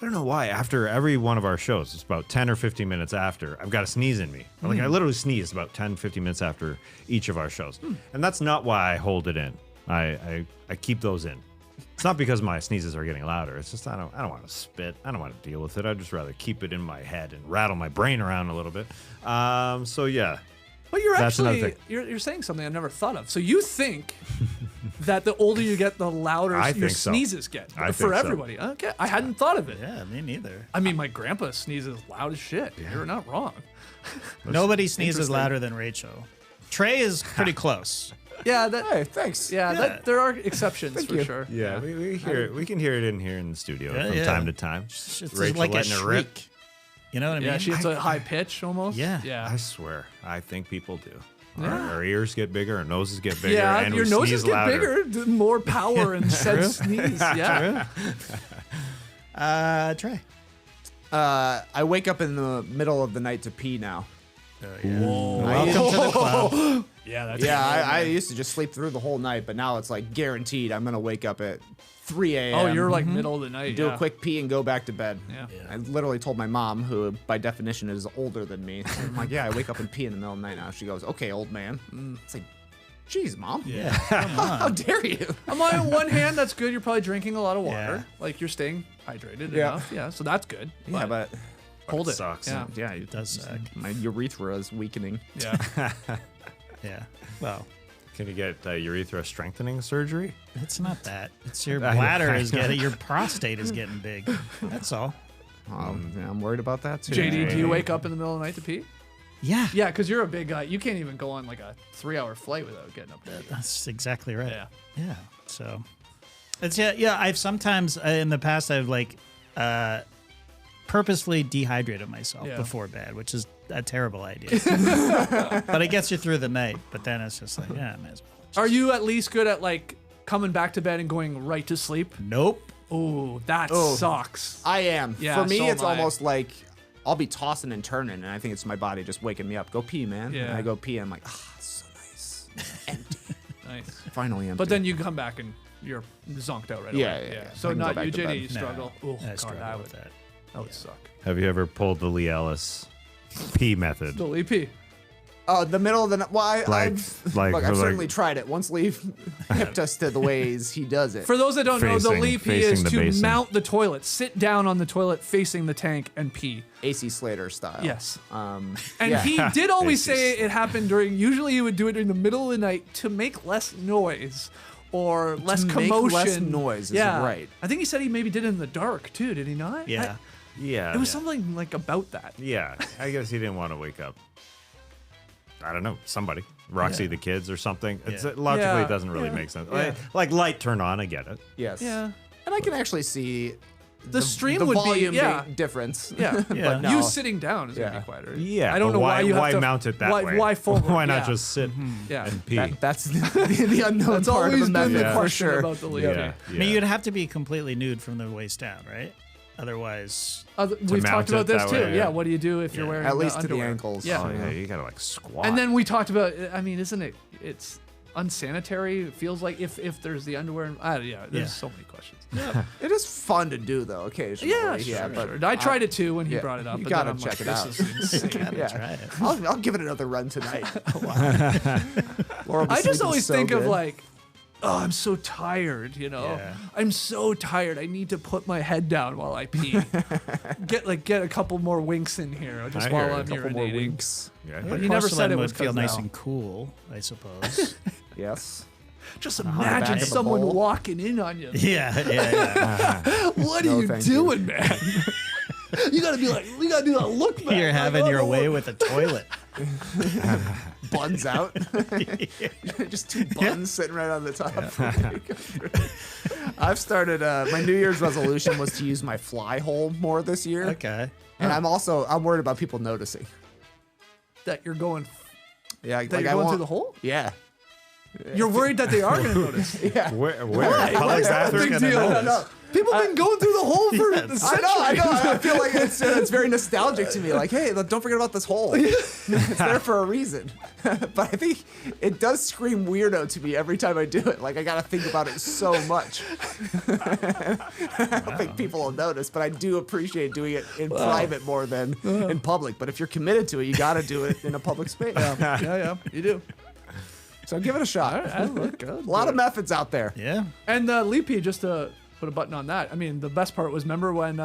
I don't know why. After every one of our shows, it's about 10 or 15 minutes after, I've got a sneeze in me. Like I literally sneeze about 10, 15 minutes after each of our shows. And that's not why I hold it in. I keep those in. It's not because my sneezes are getting louder. It's just I don't want to spit. I don't want to deal with it. I'd just rather keep it in my head and rattle my brain around a little bit. So yeah. But you're That's another actually thing. you're saying something I never thought of. So you think that the older you get, the louder I your think so. sneezes get I for think so. everybody. Okay, I hadn't thought of it. Yeah, me neither. I mean, my grandpa sneezes loud as shit. You're not wrong. Nobody sneezes louder than Rachel. Trey is pretty close. Yeah, that. Hey, thanks. Yeah, there are exceptions for sure. Yeah, we hear it. We can hear it in here in the studio from time to time. It's Rachel like a letting it rip. shriek. You know what I mean? Yeah, she has a high pitch almost. Yeah. Yeah. I swear, I think people do. Our ears get bigger, our noses get bigger, Yeah, and your we noses sneeze get louder. bigger, the more power in said sneeze. Yeah. Trey. I wake up in the middle of the night to pee now. Welcome to the club. Yeah, that's Yeah, I used to just sleep through the whole night, but now it's like guaranteed I'm going to wake up at 3 a.m. Oh, you're like middle of the night. do yeah. a quick pee and go back to bed. Yeah. I literally told my mom, who by definition is older than me. I'm like, yeah, I wake up and pee in the middle of the night now. She goes, okay, old man. It's like, geez, mom. Yeah, come on. How dare you? On one hand, that's good. You're probably drinking a lot of water. Yeah. Like you're staying hydrated Yeah. enough. Yeah, so that's good. Yeah, but hold it. sucks. Yeah. yeah, It does suck. my urethra is weakening. Yeah. Yeah. Well, Can you get urethra strengthening surgery? it's not that. It's your I know, bladder I is know. getting, your prostate is getting big. That's all. Yeah, I'm worried about that too. JD, do you wake up in the middle of the night to pee? Yeah. Yeah, because you're a big guy. You can't even go on like a 3-hour flight without getting up there. That's exactly right. Yeah. Yeah. So it's yeah. I've sometimes in the past I've like purposely dehydrated myself Yeah. before bed, which is a terrible idea. But it gets you through the night. But then it's just like, yeah, I might as well. Are you at least good at like coming back to bed and going right to sleep? Nope. Oh, that sucks. I am. Yeah, For me, so it's am I. almost like I'll be tossing and turning, and I think it's my body just waking me up. Go pee, man. Yeah. And I go pee, and I'm like, it's so nice. Empty. Nice. Finally empty. But then you come back and you're zonked out right Yeah, away. yeah, yeah. So I can go not back you, to JD. bed. You struggle. Oh, I God, struggle with that. That would suck. Have you ever pulled the Lee Ellis pee method? The EP. the middle of the night. Well, I've like- certainly tried it. Once Lee hipped us to the ways he does it. For those that don't know, the Facing- Lee pee facing is the to basin. mount the toilet, sit down on the toilet facing the tank, and pee. AC Slater style. Yes. And And he did always This say is- it happened during. Usually, he would do it during the middle of the night to make less noise or less make commotion. less noise is right. I think he said he maybe did it in the dark too. Did he not? Yeah. Yeah. It was something like about that. Yeah, I guess he didn't want to wake up. I don't know, somebody, Roxy the kids or something. It's Yeah. logically Yeah, it doesn't really yeah, make sense. yeah. Like light turn on, I get it. yes. Yeah. And I can actually see The stream the would volume be yeah. difference. Yeah. Yeah. But no. You sitting down is gonna Yeah. be quieter. Yeah, I don't but know why you have why to mount it that why, way. Why forward? Why not Yeah. just sit Yeah. and pee? That's the unknown That's part always of the been method the for question sure. about the Lee. yeah, I mean, you'd have to be completely nude from the waist down, right? Otherwise, We've mount talked it about this that too. way, yeah. yeah. What do you do if you're wearing At least to the underwear? ankles. Yeah. Oh yeah, you gotta like squat. And then we talked about. I mean, isn't it? It's unsanitary? It feels like if there's the underwear. There's so many questions. It is fun to do though occasionally. But I tried it too when he brought it up. You but gotta then I'm check like, it out. This is insane. Try it. I'll give it another run tonight. Laura will be I just sleeping always so think of good. like, oh, I'm so tired, you know. Yeah. I'm so tired. I need to put my head down while I pee. get a couple more winks in here just I while hear I'm a couple more urinating. winks. Yeah, But he never said it Porcelain was would feel 'cause nice now. and cool, I suppose. Yes. Just back imagine of the someone bowl. walking in on you. yeah. What No, are you thank doing, man? You gotta be like, we gotta do that look back. You're like, having oh, your no, way with a toilet. Buns out. Just two buns sitting right on the top. I've started, my New Year's resolution was to use my fly hole more this year. Okay. And I'm worried about people noticing. that you're going. Yeah, That you're going through the hole. Yeah. You're worried that they are gonna notice. Yeah. Where Why public is that a bathroom big gonna deal? notice? People have been going through the hole for I centuries. know. I feel like it's very nostalgic to me. Like, hey, don't forget about this hole. It's there for a reason. But I think it does scream weirdo to me every time I do it. Like, I got to think about it so much. I don't think people will notice, but I do appreciate doing it in private more than in public. But if you're committed to it, you got to do it in a public space. Yeah, you do. So give it a shot. I look good. A lot of methods out there. Yeah. And Leapy, just to put a button on that. I mean, the best part was, remember when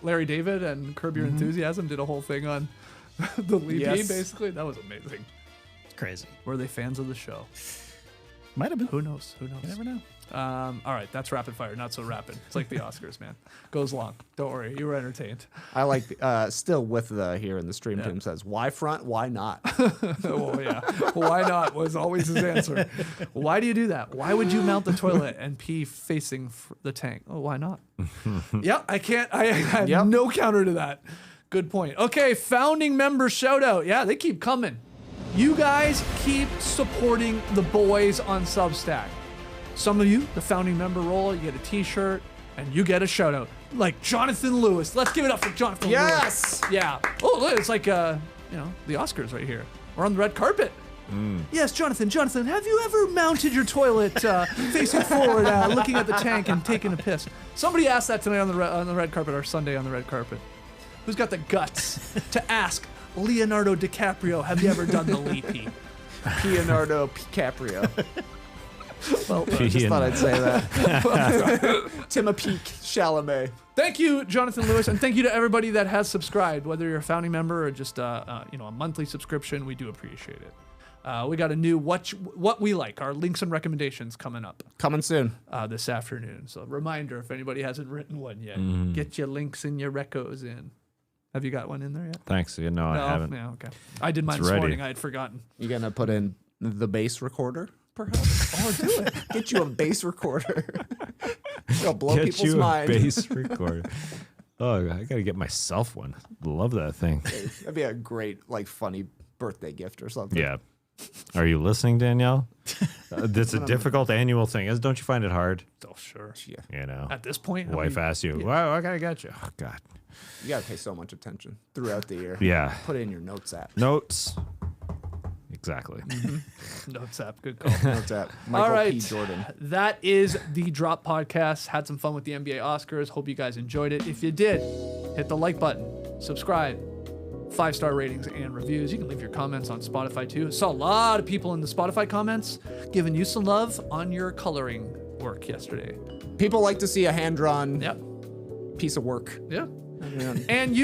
Larry David and Curb Your Enthusiasm did a whole thing on the Leapy, Yes. basically? That was amazing. It's crazy. Were they fans of the show? Might have been. Who knows? Who knows? You never know. All right, that's rapid fire. Not so rapid. It's like the Oscars, man. Goes long. Don't worry. You were entertained. I like, still with the here in the stream team says, why front, why not? Oh, yeah. Why not was always his answer. Why do you do that? Why would you mount the toilet and pee facing the tank? Oh, why not? Yep, I can't. I have Yep. no counter to that. Good point. Okay, founding member shout out. Yeah, they keep coming. You guys keep supporting the boys on Substack. Some of you, the founding member role, you get a t-shirt and you get a shout out. Like Jonathan Lewis. Let's give it up for Jonathan Lewis. Yes! Yeah. Oh, look, it's like, the Oscars right here. We're on the red carpet. Yes, Jonathan, have you ever mounted your toilet facing forward, looking at the tank and taking a piss? Somebody asked that tonight on the red carpet, or Sunday on the red carpet. Who's got the guts to ask Leonardo DiCaprio, have you ever done the Leapy? Leonardo DiCaprio. Well, I just thought I'd say that. Timothy Chalamet. thank you, Jonathan Lewis, and thank you to everybody that has subscribed, whether you're a founding member or just a monthly subscription. We do appreciate it. We got a new what we like, our links and recommendations coming up Coming soon. this afternoon. So reminder, if anybody hasn't written one yet, get your links and your recos in. Have you got one in there yet? Thanks. No, No? I haven't. Yeah, okay. I did mine It's this ready. morning. I had forgotten. You gonna put in the bass recorder, perhaps? Oh, do it. Get you a bass recorder. It'll blow Get people's you a mind. bass recorder. Oh, I gotta get myself one. Love that thing. That'd be a great, funny birthday gift or something. Yeah. Are you listening, Danielle? It's a difficult annual thing. Don't you find it hard? Oh, sure. Yeah. You know, At this point, wife asks you, "Well, I gotta get you." Oh God. You gotta pay so much attention throughout the year. Yeah. Put it in your notes app. Notes. Exactly. Notes app. Good call. Notes app. Michael All right. P. Jordan. That is the Drop Podcast. Had some fun with the NBA Oscars. Hope you guys enjoyed it. If you did, hit the like button, subscribe, 5-star ratings and reviews. You can leave your comments on Spotify too. Saw a lot of people in the Spotify comments giving you some love on your coloring work yesterday. People like to see a hand-drawn Yep. piece of work. Yeah. And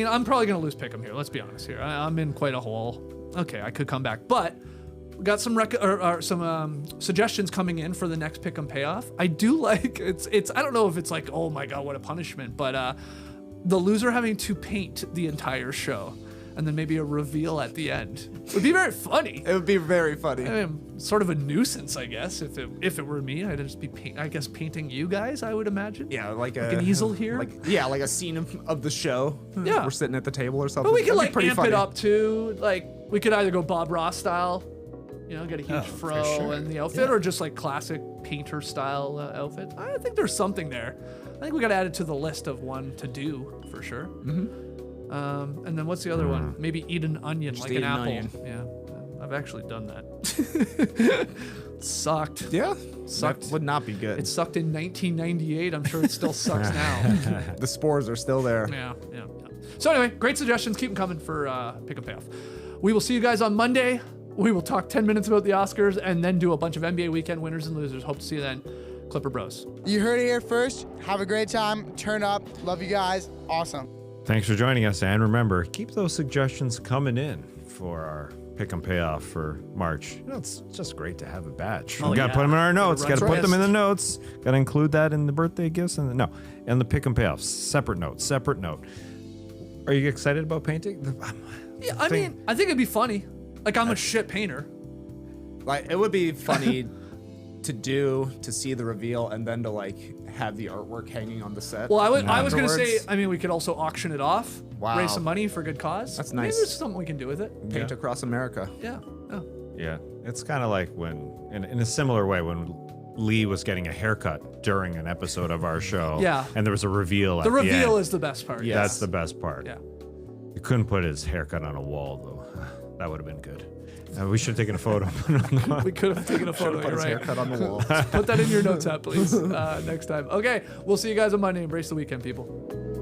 I'm probably going to lose Pick'em here. Let's be honest here. I'm in quite a hole. Okay, I could come back. But we got some suggestions coming in for the next Pick'em payoff. I do like, it's. I don't know if it's like, oh my God, what a punishment. But the loser having to paint the entire show. And then maybe a reveal at the end. Would be very funny. It would be very funny. I mean, sort of a nuisance, I guess. If it were me, I'd just be, painting you guys, I would imagine. Yeah, like an easel here. Like a scene of the show. Yeah. We're sitting at the table or something. But we could That'd be pretty amp funny. it up too. Like we could either go Bob Ross style, get a huge fro sure. and the outfit, or just like classic painter style outfit. I think there's something there. I think we got to add it to the list of one to do for sure. Mm-hmm. And then what's the other one? Maybe eat an onion like eat an an apple. onion. Yeah. I've actually done that. It sucked. Yeah, Sucked. that would not be good. It sucked in 1998. I'm sure it still sucks now. The spores are still there. Yeah. So anyway, great suggestions. Keep them coming for Pick and Payoff. We will see you guys on Monday. We will talk 10 minutes about the Oscars and then do a bunch of NBA weekend winners and losers. Hope to see you then. Clipper Bros. You heard it here first. Have a great time. Turn up. Love you guys. Awesome. Thanks for joining us, and remember, keep those suggestions coming in for our Pick and Payoff for March. You know, it's just great to have a batch. Oh, We got to yeah. put them in our notes. Gotta Got to run put them in the list. notes. Got to include that in the birthday gifts and and the Pick and Payoffs. Separate note. Are you excited about painting? Yeah, I mean, I think it'd be funny. Like, I'm a shit painter. Like, it would be funny to see the reveal and then to like have the artwork hanging on the set. Well, I was gonna say, afterwards. I mean, we could also auction it off, Wow. raise some money for a good cause. That's Maybe nice. there's something we can do with it. Paint across America. Yeah. Yeah, it's kind of like when, in a similar way, when Lee was getting a haircut during an episode of our show. Yeah. And there was a reveal. The at reveal end. is the best part. Yeah. That's the best part. Yeah. You couldn't put his haircut on a wall though. That would have been good. We should have taken a photo. We could have taken a photo. Put You're his right. haircut on the wall. Put that in your notes app, please, next time. Okay, we'll see you guys on Monday. Embrace the weekend, people.